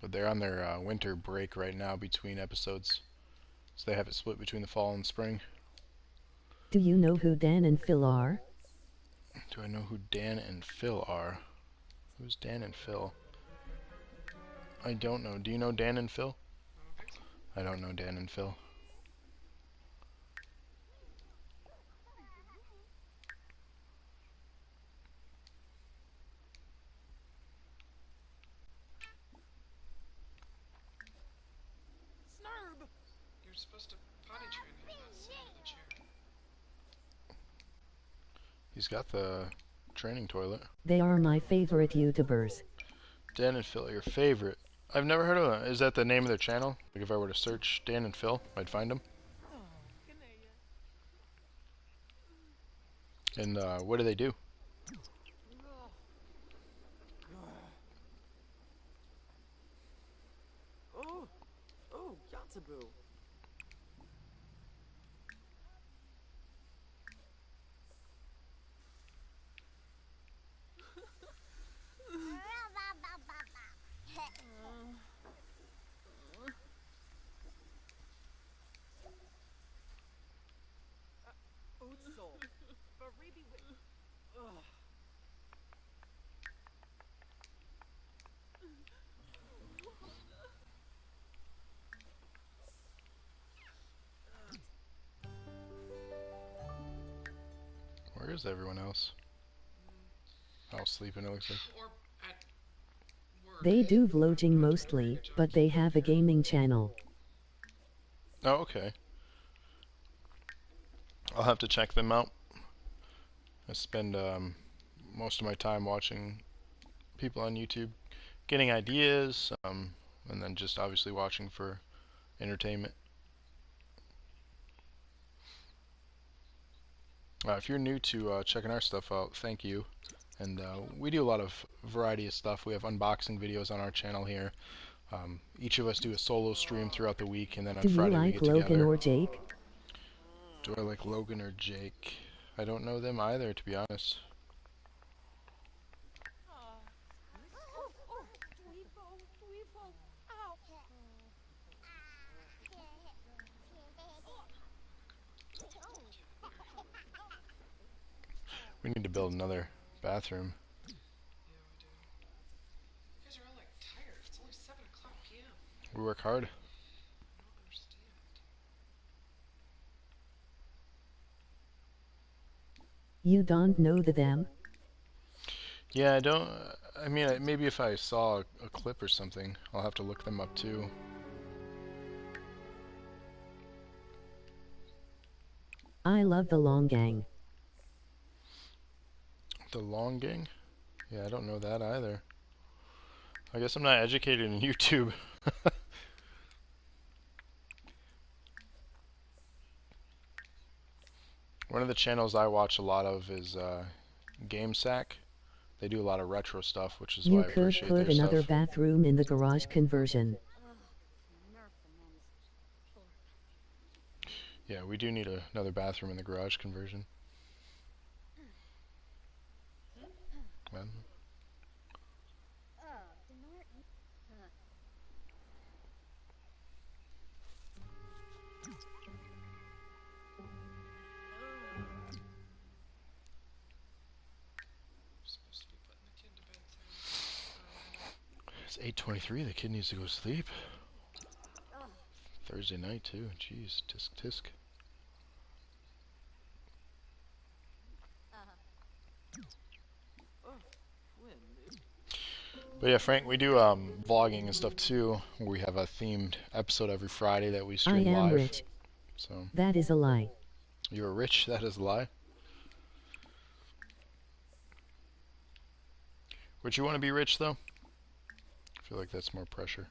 But they're on their winter break right now between episodes. So they have it split between the fall and spring.
Do you know who Dan and Phil are?
Do I know who Dan and Phil are? Who's Dan and Phil? I don't know. Do you know Dan and Phil?
I don't think so.
I don't know Dan and Phil.
You're supposed to potty train him, not sit under the chair.
He's got the training toilet.
They are my favorite YouTubers.
Dan and Phil are your favorite. I've never heard of them. Is that the name of their channel? Like if I were to search Dan and Phil, I'd find them. And what do they do?
Oh, Yatsubu.
Where is everyone else? All sleeping, it looks like.
Or at work.
They do vlogging mostly, but they have a gaming channel.
Oh, okay. I'll have to check them out. I spend most of my time watching people on YouTube, getting ideas, and then just obviously watching for entertainment. If you're new to checking our stuff out, thank you. And we do a lot of variety of stuff. We have unboxing videos on our channel here. Each of us do a solo stream throughout the week, and then on
Do you
Friday we
like
get
Logan
together.
or Jake?
Do I like Logan or Jake? I don't know them either, to be honest. We need to build another bathroom.
Yeah, we do. You guys are all like tired. It's only 7 o'clock p.m.
We work hard.
I don't understand.
You don't know them?
Yeah, I don't. I mean, maybe if I saw a clip or something, I'll have to look them up too.
I love the long gang.
The Long Gang? Yeah, I don't know that either. I guess I'm not educated in YouTube. One of the channels I watch a lot of is GameSack. They do a lot of retro stuff, which is why
You
I
could
appreciate
put
their
another
stuff.
bathroom in the garage conversion.
Yeah, we do need another bathroom in the garage conversion. Well,
Supposed to be putting the kid to bed soon. Or
it's 8:23. The kid needs to go to sleep. Thursday night too. Jeez, tisk tisk.
Oh, Flynn.
But yeah, Frank, we do vlogging and stuff too. We have a themed episode every Friday that we
I
stream
am
live.
rich.
So
That is a lie.
you're rich. That is a lie. Would you want to be rich though? I feel like that's more pressure.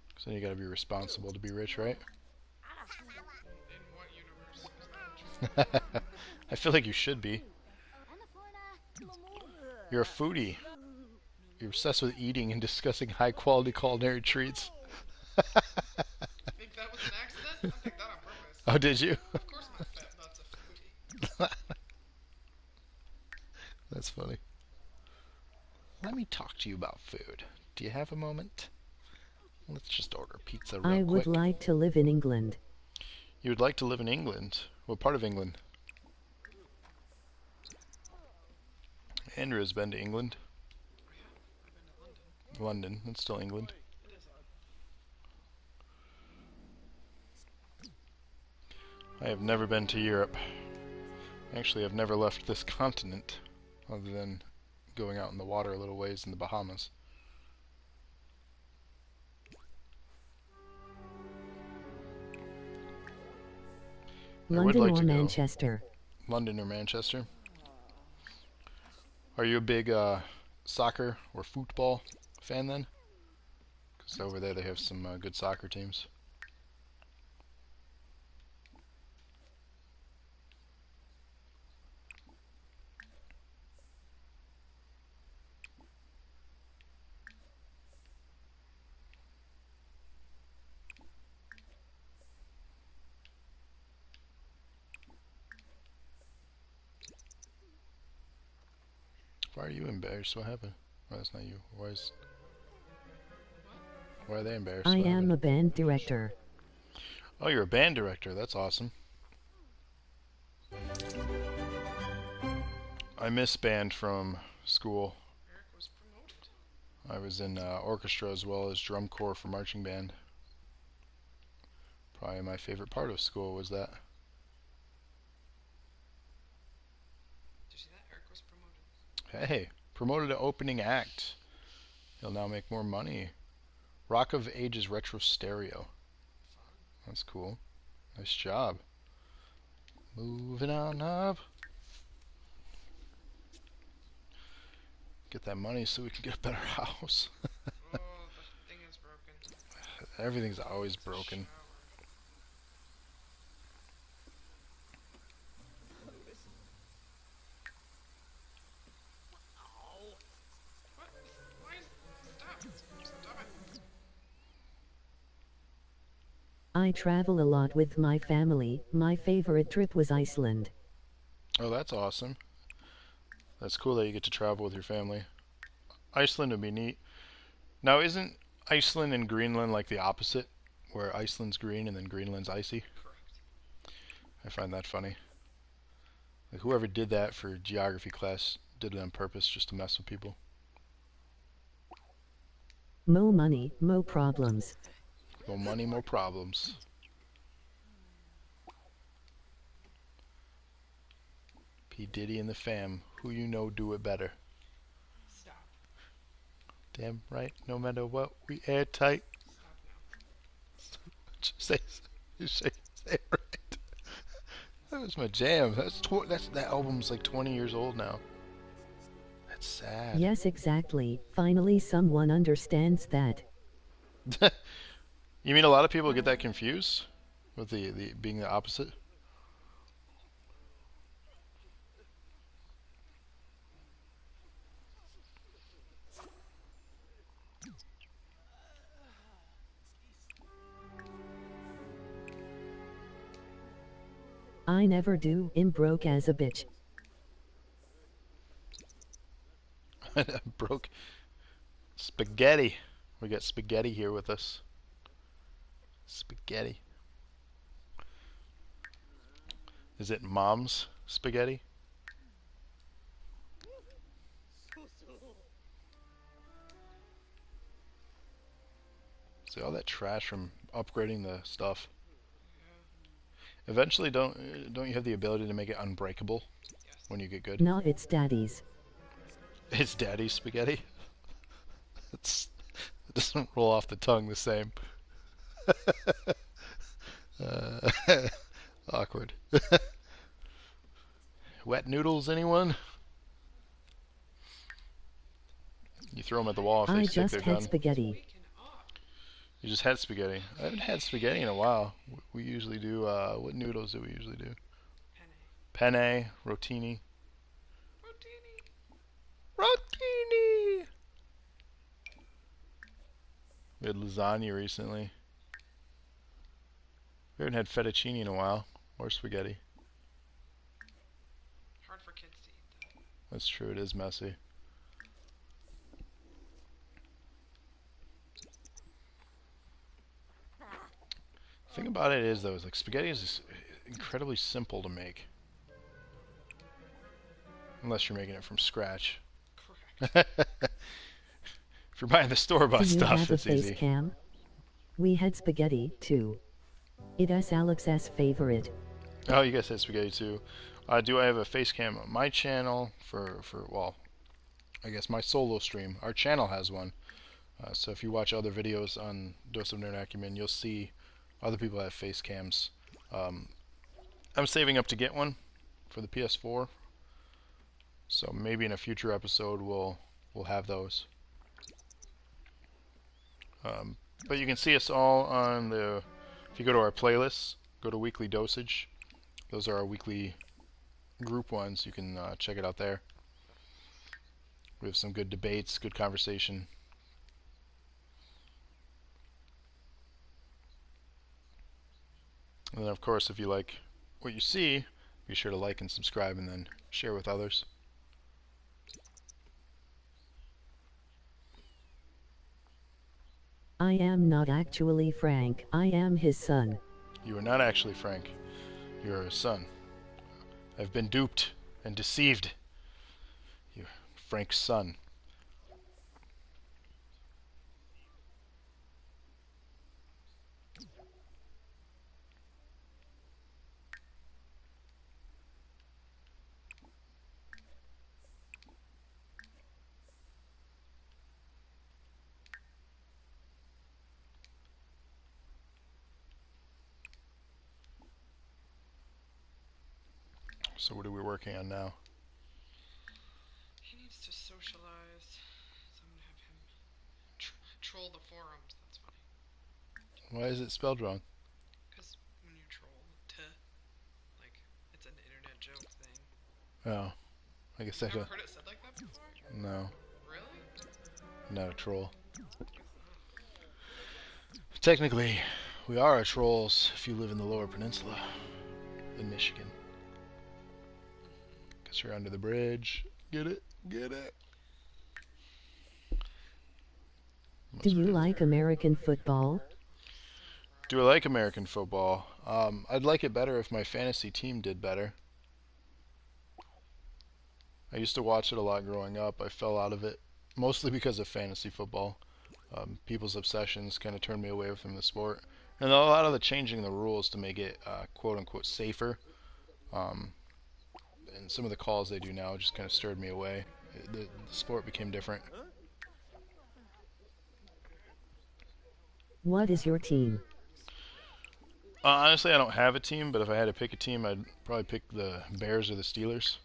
Because then you got to be responsible to be rich, right?
in what universe is that true?
I feel like you should be. You're a foodie. You're obsessed with eating and discussing high quality culinary treats.
Think that was an accident? I think that on purpose.
Oh, did you?
Of course my fat butt's a foodie.
That's funny. Let me talk to you about food. Do you have a moment? Let's just order pizza real
I would
quick.
like to live in England.
You would like to live in England? What part of England? Andrew has been to England.
Oh yeah, I've been to London.
London. That's still England.
It is
I have never been to Europe. Actually, I've never left this continent other than going out in the water a little ways in the Bahamas. I would
London
like
or
to go.
Manchester?
London or Manchester. Are you a big soccer or football fan then? Because over there they have some good soccer teams. Why are you embarrassed? What happened? Oh, that's not you. Why are they embarrassed?
I
What
am
happened?
a band director.
Oh, you're a band director. That's awesome. I miss band from school.
Eric was promoted.
I was in orchestra as well as drum corps for marching band. Probably my favorite part of school was that.
Did you see that? Eric was promoted.
Hey, promoted to opening act. He'll now make more money. Rock of Ages Retro Stereo. That's cool. Nice job. Moving on up. Get that money so we can get a better house.
Oh, the thing is broken.
Everything's always
It's a
broken.
shower. What? Why is... Stop. Stop it.
I travel a lot with my family. My favorite trip was Iceland.
Oh, that's awesome. That's cool that you get to travel with your family. Iceland would be neat. Now, isn't Iceland and Greenland like the opposite? Where Iceland's green and then Greenland's icy?
Correct.
I find that funny. Like whoever did that for geography class did it on purpose just to mess with people.
Mo money, mo problems.
More money, more problems. P. Diddy and the fam. Who you know do it better.
Stop.
Damn right. No matter what, we airtight.
Stop now.
say, say it right. That was my jam. That album's like 20 years old now. That's sad.
Yes, exactly. Finally, someone understands that.
You mean a lot of people get that confused with the being the opposite?
I never do. I'm broke as a bitch.
Broke spaghetti. We got spaghetti here with us. Spaghetti. Is it mom's spaghetti? See all that trash from upgrading the stuff. Eventually, don't you have the ability to make it unbreakable
Yes.
when you get good?
No, it's daddy's.
It's daddy's spaghetti. It doesn't roll off the tongue the same. uh, awkward. Wet noodles, anyone? You throw them at the wall if they
I
stick,
just
they're
had
done.
spaghetti.
Waking up.
You just had spaghetti. I haven't had spaghetti in a while. We usually do, what noodles do we usually do?
Penne.
Penne, rotini.
Rotini.
Rotini! We had lasagna recently. We haven't had fettuccine in a while. Or spaghetti.
Hard for kids to eat that.
That's true, it is messy. The thing about it is, though, is like spaghetti is incredibly simple to make. Unless you're making it from scratch.
Correct.
If you're buying the store-bought
Do you
stuff,
have a
it's
face
easy.
cam? We had spaghetti, too. It's Alex's favorite.
Oh, you guys had spaghetti too. Do I have a face cam on my channel for well, I guess my solo stream? Our channel has one. So if you watch other videos on Dose of Nerd Acumen, you'll see other people have face cams. I'm saving up to get one for the PS4. So maybe in a future episode we'll have those. But you can see us all on the. If you go to our playlists, go to Weekly Dosage. Those are our weekly group ones. You can check it out there. We have some good debates, good conversation. And then, of course, if you like what you see, be sure to like and subscribe and then share with others.
I am not actually Frank. I am his son.
You are not actually Frank. You are his son. I've been duped and deceived. You're Frank's son. So what are we working on now?
He needs to socialize. So I'm gonna have him troll the forums. That's funny.
Why is it spelled wrong?
Because when you troll, like, it's an internet joke thing.
Oh, I guess
You've
I
never
don't.
heard it said like that before?
No,
Really?
not a troll. Technically, we are trolls if you live in the Lower Peninsula in Michigan. Because you're under the bridge. Get it? Get it?
Do you like American football?
Do I like American football? I'd like it better if my fantasy team did better. I used to watch it a lot growing up. I fell out of it, mostly because of fantasy football. People's obsessions kind of turned me away from the sport. And a lot of the changing the rules to make it quote unquote safer. Um, and some of the calls they do now just kind of stirred me away. The sport became different.
What is your team?
Honestly, I don't have a team, but if I had to pick a team, I'd probably pick the Bears or the Steelers.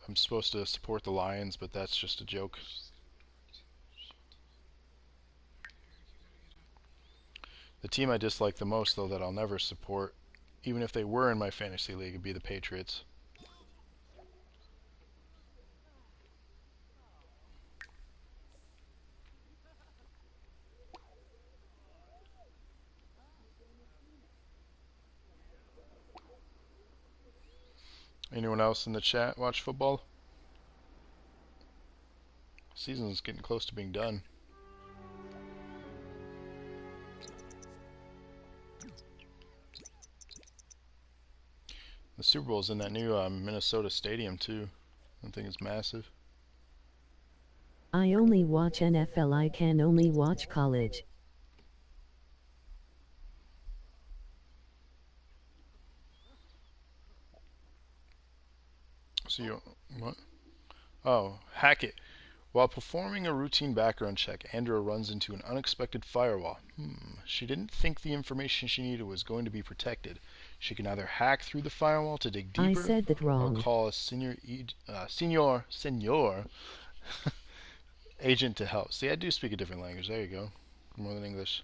I'm supposed to support the Lions, but that's just a joke. The team I dislike the most, though, that I'll never support, even if they were in my fantasy league, would be the Patriots. Anyone else in the chat watch football? Season's getting close to being done. The Super Bowl's in that new Minnesota stadium, too. I think it's massive.
I only watch NFL. I can only watch college.
So you... What? Oh, Hackett. While performing a routine background check, Andrea runs into an unexpected firewall. She didn't think the information she needed was going to be protected. She can either hack through the firewall to dig
I
deeper,
said that
or
wrong.
call a senior agent to help. See, I do speak a different language. There you go. More than English.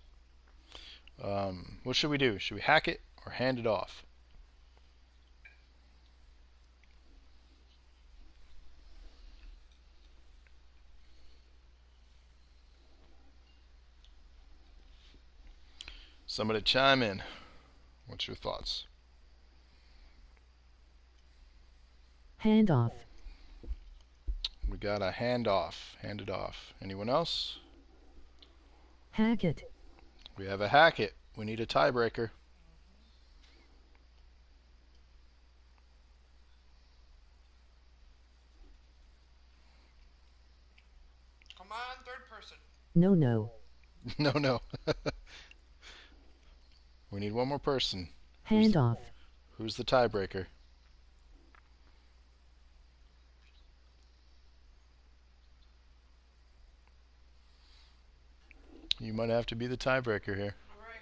What should we do? Should we hack it or hand it off? Somebody chime in. What's your thoughts?
Hand off.
We got a hand off. Hand it off. Anyone else?
Hack it.
We have a hack it. We need a tiebreaker.
Come on, third person.
No, no.
No, no. We need one more person.
Hand off.
Who's the tiebreaker? You might have to be the tiebreaker here.
All right.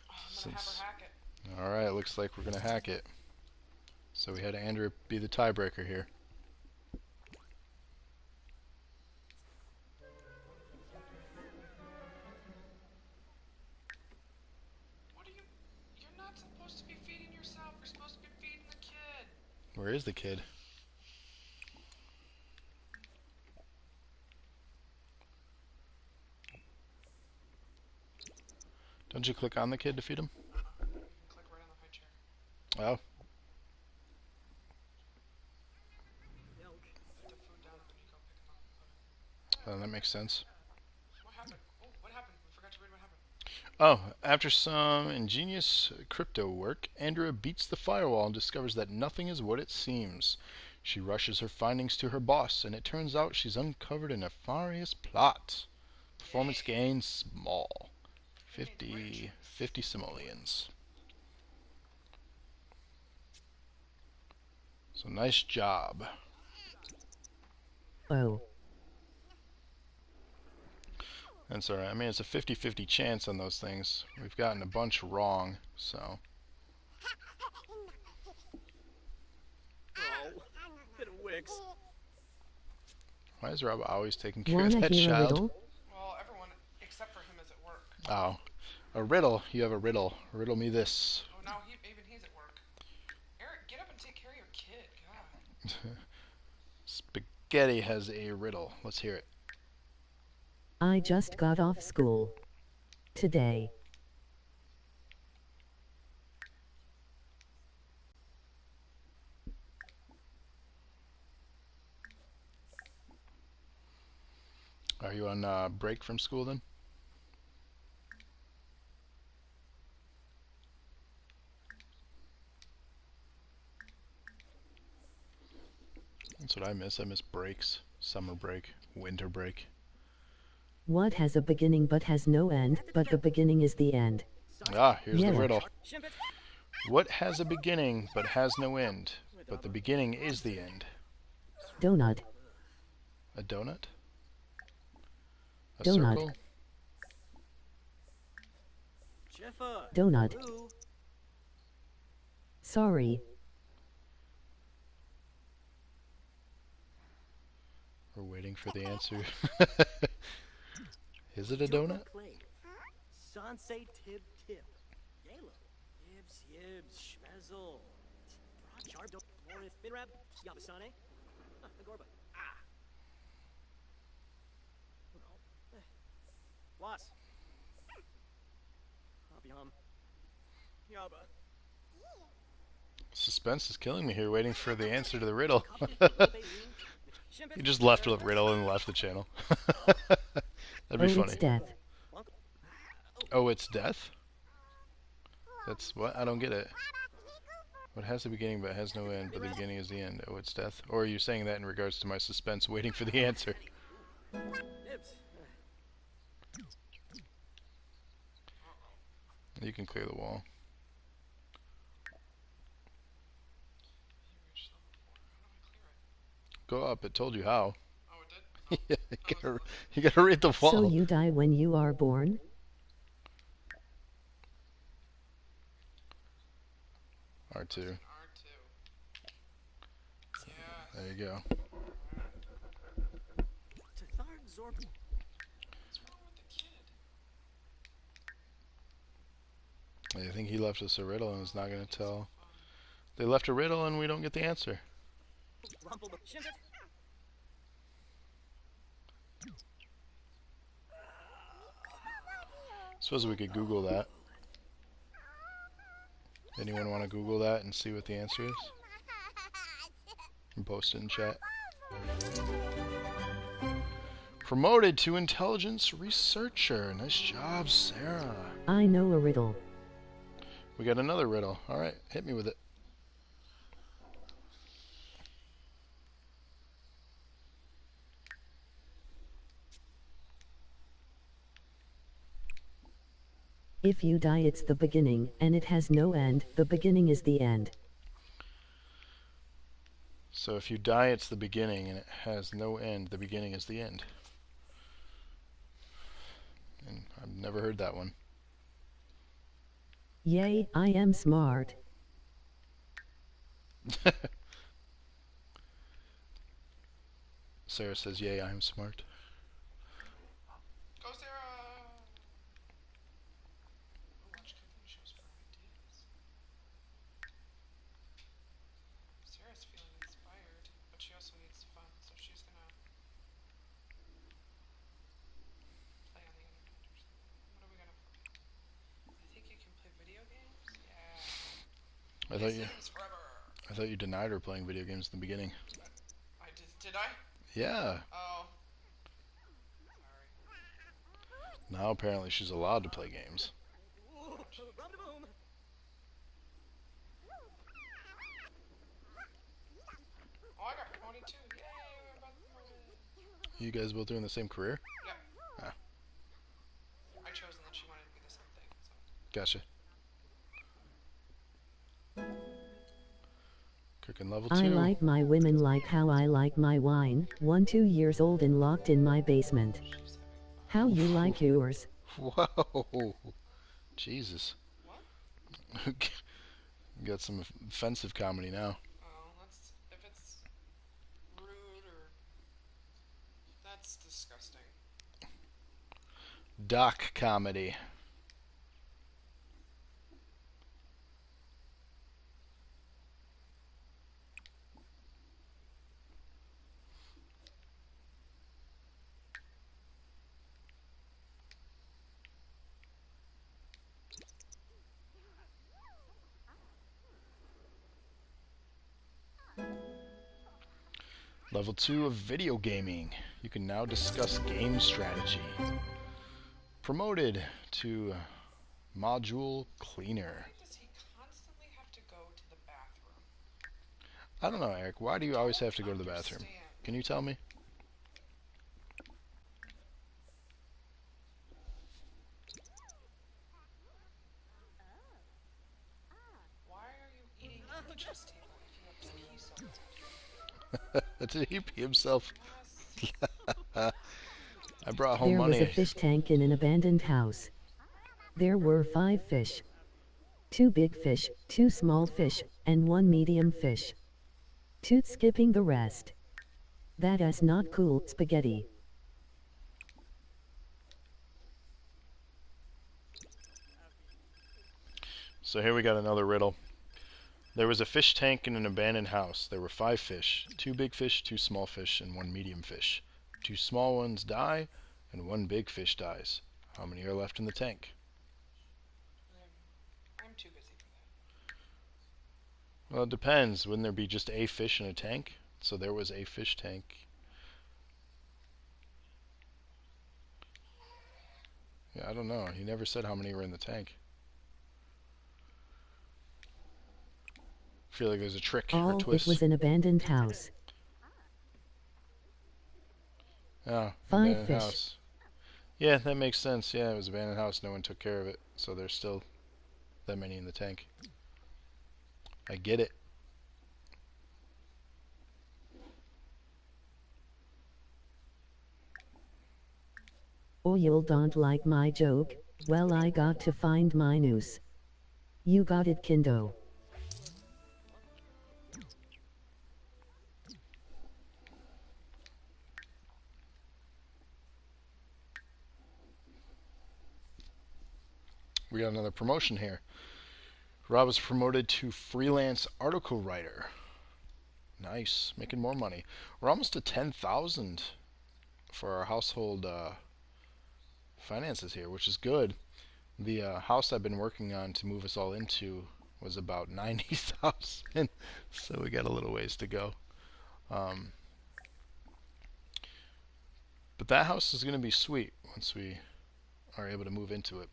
I'm gonna have her hack it.
Alright, looks like we're going to hack it. So we had Andrew be the tiebreaker here.
What are you? You're not supposed to be feeding yourself. You're supposed to be feeding the kid.
Where is the kid? Don't you click on the kid to feed him?
You can click right on the high chair.
Oh,
Milk.
Put the food down when you go pick him up and put it.
that makes sense.
What happened? Oh, what happened? We forgot to read what happened.
Oh, after some ingenious crypto work, Andrea beats the firewall and discovers that nothing is what it seems. She rushes her findings to her boss, and it turns out she's uncovered a nefarious plot. Performance gain small. 50 simoleons. So nice job.
Oh.
That's alright. I mean, it's a 50-50 chance on those things. We've gotten a bunch wrong, so.
Oh, bit of Wix.
Why is Rob always taking care
Wanna
of that
hear a
child?
riddle?
Well, everyone except for him is at work.
Oh. A riddle. You have a riddle. Riddle me this.
Oh, now even he's at work. Eric, get up and take care of your kid. God.
Spaghetti has a riddle. Let's hear it.
I just got off school. Today.
Are you on break from school then? That's what I miss. I miss breaks. Summer break, winter break.
What has a beginning but has no end, but the beginning is the end?
Ah, here's the
Yeah.
riddle. What has a beginning but has no end, but the beginning is the end?
Donut.
A donut? A
Donut.
circle?
Donut. Sorry.
We're waiting for the answer. Is it a donut?
Sansei tib tib. Yalo. Yibs yibs schmezel. Brachar don't morith binrab. Yabasane. Agorba. Ah. Was. Abiyam. Yaba.
Suspense is killing me here, waiting for the answer to the riddle. You just left the riddle and left the channel. That'd be
Oh,
funny.
it's death.
Oh, it's death? That's what? I don't get it. What has a beginning but has no end, but the beginning is the end? Oh, it's death? Or are you saying that in regards to my suspense, waiting for the answer? You can clear the wall. Go up, it told you how.
Oh, it did?
Yeah, you gotta read the wall.
So you die when you are born?
R2.
R2. Yeah.
There you go.
What's wrong with the kid?
I think he left us a riddle and is not gonna tell. They left a riddle and we don't get the answer. Suppose we could Google that. Anyone want to Google that and see what the answer is? And post it in chat. Promoted to intelligence researcher. Nice job, Sarah.
I know a riddle.
We got another riddle. Alright, hit me with it.
If you die, it's the beginning, and it has no end. The beginning is the end.
So if you die, it's the beginning, and it has no end. The beginning is the end. And I've never heard that one.
Yay, I am smart.
Sarah says, yay, I am smart.
Go, Sarah! Watch cooking shows for ideas. Sarah's feeling inspired, but she also needs fun, so she's gonna play on the internet or something. What are we gonna play? I think you can play video games? Yeah.
I thought
Sims forever!
I thought you denied her playing video games in the beginning.
I did. Did I?
Yeah.
Oh. Sorry.
Now apparently she's allowed to play games.
Oh, I got promoted too. Yay, we're about promoted.
You guys both doing the same career?
Yep.
Ah.
I chose and then she wanted to be the same thing. So.
Gotcha. Cooking level 2.
I like my women like how I like my wine. 2 years old and locked in my basement. How you like yours?
Whoa. Jesus.
What?
You got some offensive comedy now.
Oh, that's if it's rude or that's disgusting.
Doc comedy. Level 2 of video gaming. You can now discuss game strategy. Promoted to module cleaner.
Why does he constantly have to go to the bathroom?
I don't know, Eric. Why do you always have to go to the bathroom?
Understand.
Can you tell me?
Why are you eating at the chess table if you have to pee so
Did he pee himself?
Yes.
I brought home
There was a
money.
fish tank in an abandoned house. There were 5 fish. 2 big fish, 2 small fish, and 1 medium fish. Toot skipping the rest. That is not cool, spaghetti.
So here we got another riddle. There was a fish tank in an abandoned house. There were 5 fish. 2 big fish, 2 small fish, and 1 medium fish. 2 small ones die, and 1 big fish dies. How many are left in the tank?
I'm too busy for that.
Well, it depends. Wouldn't there be just a fish in a tank? So there was a fish tank. Yeah, I don't know. He never said how many were in the tank. I feel like there's a trick or
Oh, it
twist.
was an abandoned house.
Oh,
5
abandoned
fish.
house. Yeah, that makes sense. Yeah, it was an abandoned house. No one took care of it. So there's still that many in the tank. I get it.
Oh, you don't like my joke? Well, I got to find my noose. You got it, Kindo.
We got another promotion here. Rob was promoted to freelance article writer. Nice, making more money. We're almost to 10,000 for our household finances here, which is good. The house I've been working on to move us all into was about 90,000, so we got a little ways to go. But that house is going to be sweet once we are able to move into it.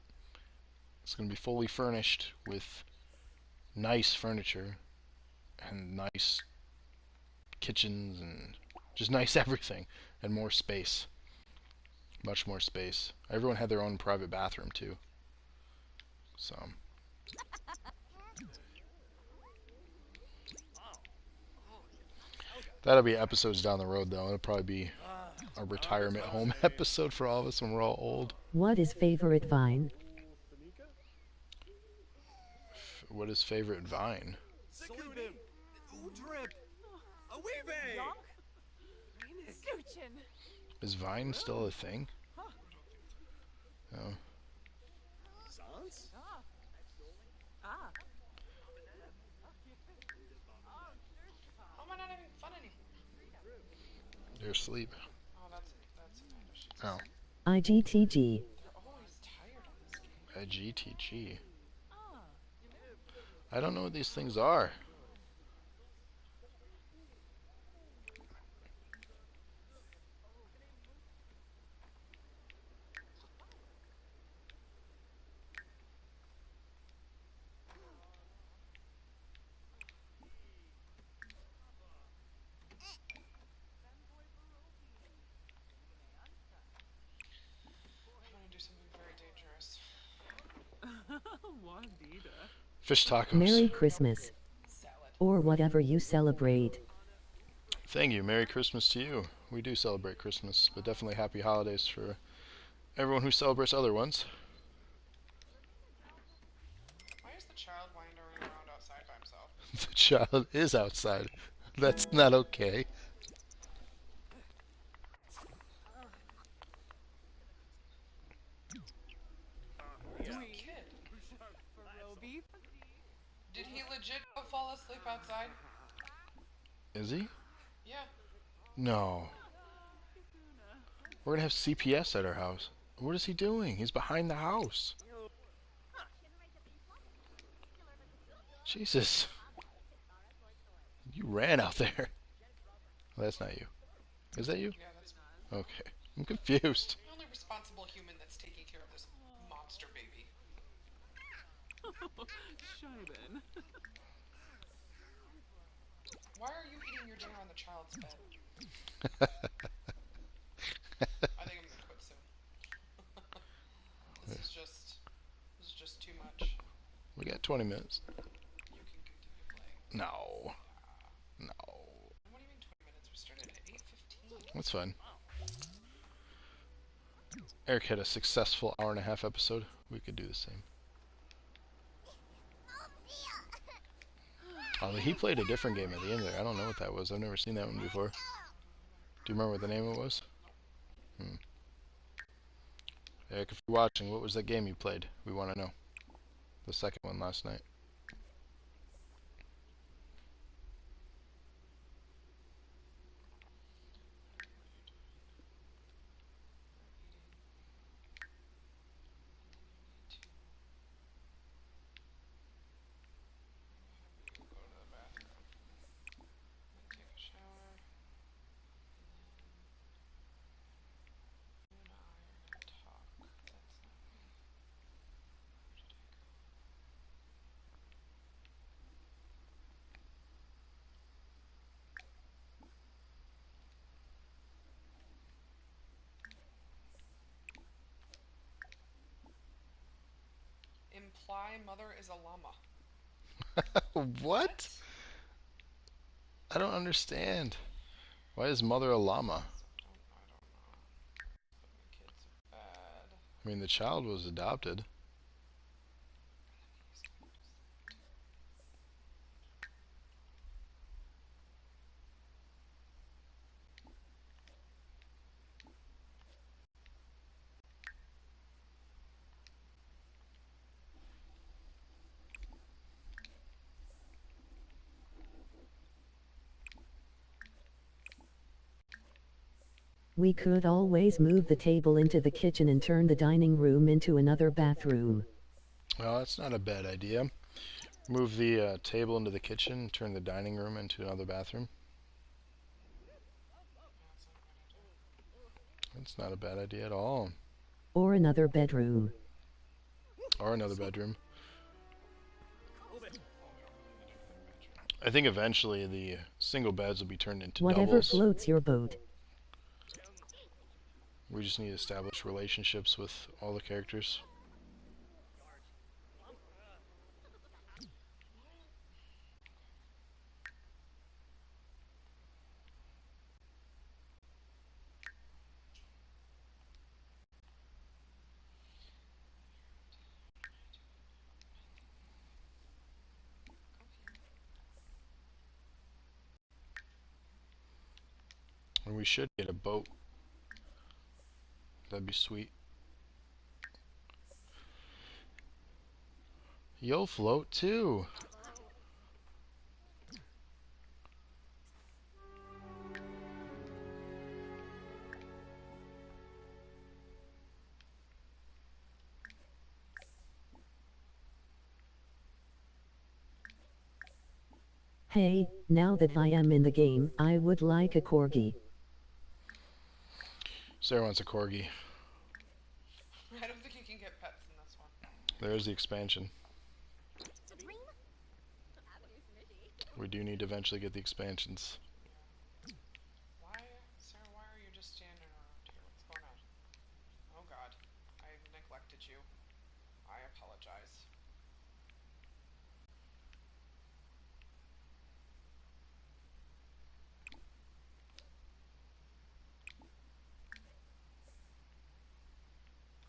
It's going to be fully furnished with nice furniture and nice kitchens and just nice everything and more space. Much more space. Everyone had their own private bathroom too. So that'll be episodes down the road though. It'll probably be a retirement home episode for all of us when we're all old.
What is favorite vine?
What is favorite vine?
Soybean. Udrip. Awive.
Scooчин.
Is vine still a thing? No.
Sans?
Ah.
How am I not having fun anymore?
They're asleep.
Oh, that's a kind of shit.
Oh.
IGTG.
They're always tired on this game.
A GTG. I don't know what these things are.
I'm gonna do something very dangerous.
Wandida.
Fish tacos.
Merry Christmas.
Salad.
Or whatever you celebrate.
Thank you. Merry Christmas to you. We do celebrate Christmas, but definitely happy holidays for everyone who celebrates other ones.
Why is the child wandering around outside by himself?
The child is outside. That's not okay.
Where's the kid?
Farobi.
Did he legit go fall asleep outside?
Is he?
Yeah.
No. We're gonna have CPS at our house. What is he doing? He's behind the house. Jesus. You ran out there. Well, that's not you. Is that you?
Yeah, that's
Okay. I'm confused.
the only responsible human that's taking care of this monster baby.
Scheiben.
Why are you eating your dinner on the child's bed? I think I'm gonna quit soon. This is just too much.
We got 20 minutes.
You can continue playing.
No.
Yeah.
No.
What do you mean 20 minutes? We started at 8:15.
That's fine. Eric had a successful hour-and-a-half episode. We could do the same. Oh, he played a different game at the end there. I don't know what that was. I've never seen that one before. Do you remember what the name of it was? Eric, if you're watching, what was that game you played? We want to know. The second one last night.
Go to the bathroom, then take a shower, and then you and I are gonna talk. That's not me. Where did I go? Imply mother is a llama.
What? I don't understand. Why is mother a llama?
I don't know. Putting the kids to bed.
I mean, the child was adopted.
We could always move the table into the kitchen and turn the dining room into another bathroom.
Well, that's not a bad idea. Move the table into the kitchen, turn the dining room into another bathroom. That's not a bad idea at all.
Or another bedroom.
Or another bedroom. I think eventually the single beds will be turned into
Whatever
doubles.
floats your boat.
We just need to establish relationships with all the characters. And we should get a boat. That'd be sweet. You'll float too.
Hey, now that I am in the game, I would like a corgi.
Sarah wants a corgi.
I don't think you can get pets in this one.
There's the expansion. We do need to eventually get the expansions.
Yeah. Why, Sarah, why are you just standing around here? What's going on? Oh god. I've neglected you. I apologize.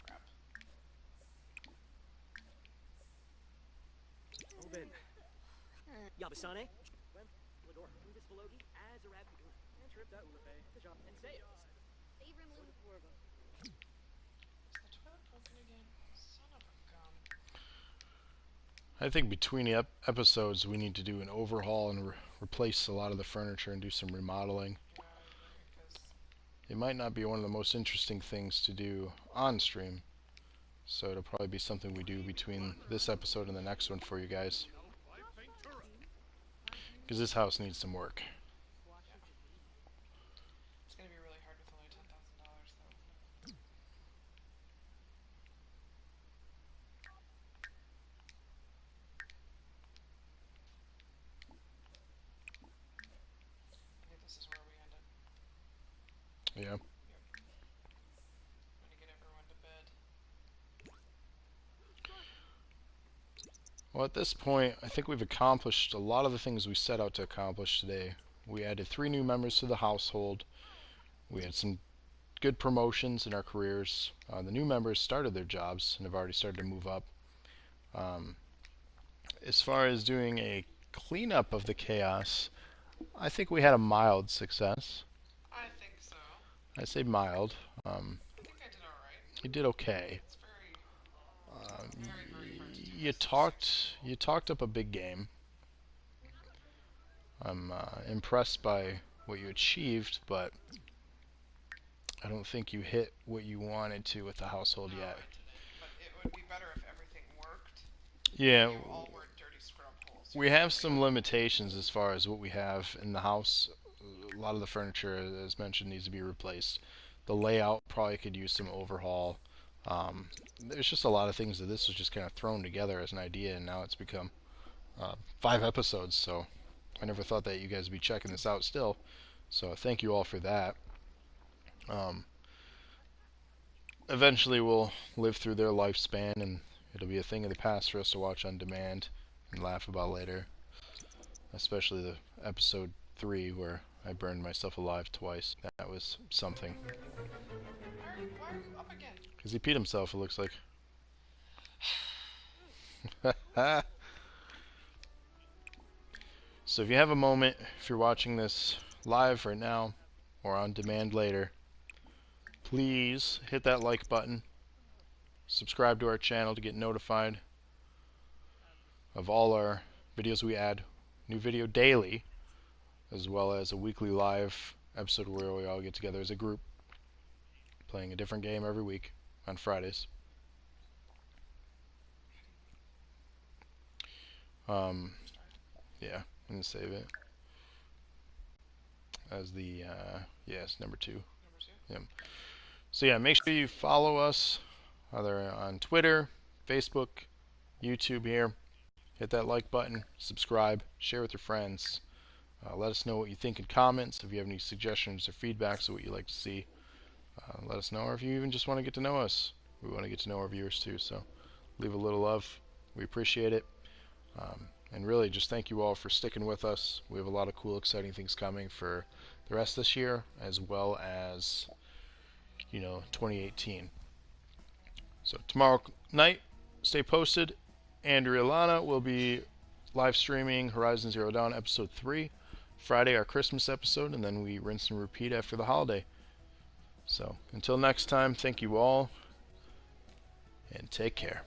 Crap.
Oben. Yabasane. Wem. Lador. Uvis Velogi. Azarab Kaguna. And Trip that Ulafe. The job. And Sales.
Is the toilet broken again? Son of a gun.
I think between the episodes we need to do an overhaul and replace a lot of the furniture and do some remodeling.
Yeah, I agree, because
It might not be one of the most interesting things to do on stream, so it'll probably be something we do between this episode and the next one for you guys. Because this house needs some work.
it's going to be really hard with only $10,000, though.
Yeah.
Trying to get everyone to bed.
Well, at this point, I think we've accomplished a lot of the things we set out to accomplish today. We added 3 new members to the household. We had some good promotions in our careers. The new members started their jobs and have already started to move up. Um, as far as doing a cleanup of the chaos, I think we had a mild success.
I think so.
I say mild.
I think I did all right.
You did okay.
It's very,
Um,
very hard to do
you
this these days.
talked up a big game. I'm impressed by what you achieved, but I don't think you hit what you wanted to with the household
No,
yet.
it didn't. But it would be better if everything worked.
Yeah,
You all weren't dirty scrub holes.
we have some limitations as far as what we have in the house. A lot of the furniture, as mentioned, needs to be replaced. The layout probably could use some overhaul. There's just a lot of things that this was just kind of thrown together as an idea, and now it's become 5 episodes. So I never thought that you guys would be checking this out still. So thank you all for that. Um, Eventually, we'll live through their lifespan, and it'll be a thing of the past for us to watch on demand and laugh about later. Especially the episode 3 where I burned myself alive twice. That was something.
Why are you up again?
Because he peed himself, it looks like. So if you have a moment, if you're watching this live right now or on demand later, please hit that like button. Subscribe to our channel to get notified of all our videos we add. New video daily, as well as a weekly live episode where we all get together as a group, playing a different game every week on Fridays. Yeah, I'm gonna save it as the yes, number 2.
Number 2?
Yep. So yeah, make sure you follow us either on Twitter, Facebook, YouTube here. Hit that like button, subscribe, share with your friends. Let us know what you think in comments. If you have any suggestions or feedbacks of what you'd like to see, let us know. Or if you even just want to get to know us, we want to get to know our viewers too. So leave a little love. We appreciate it. And really, just thank you all for sticking with us. We have a lot of cool, exciting things coming for the rest of this year, as well as 2018. So tomorrow night, stay posted. Andrea Lana will be live streaming Horizon Zero Dawn Episode 3. Friday, our Christmas episode, and then we rinse and repeat after the holiday. So until next time, thank you all, and take care.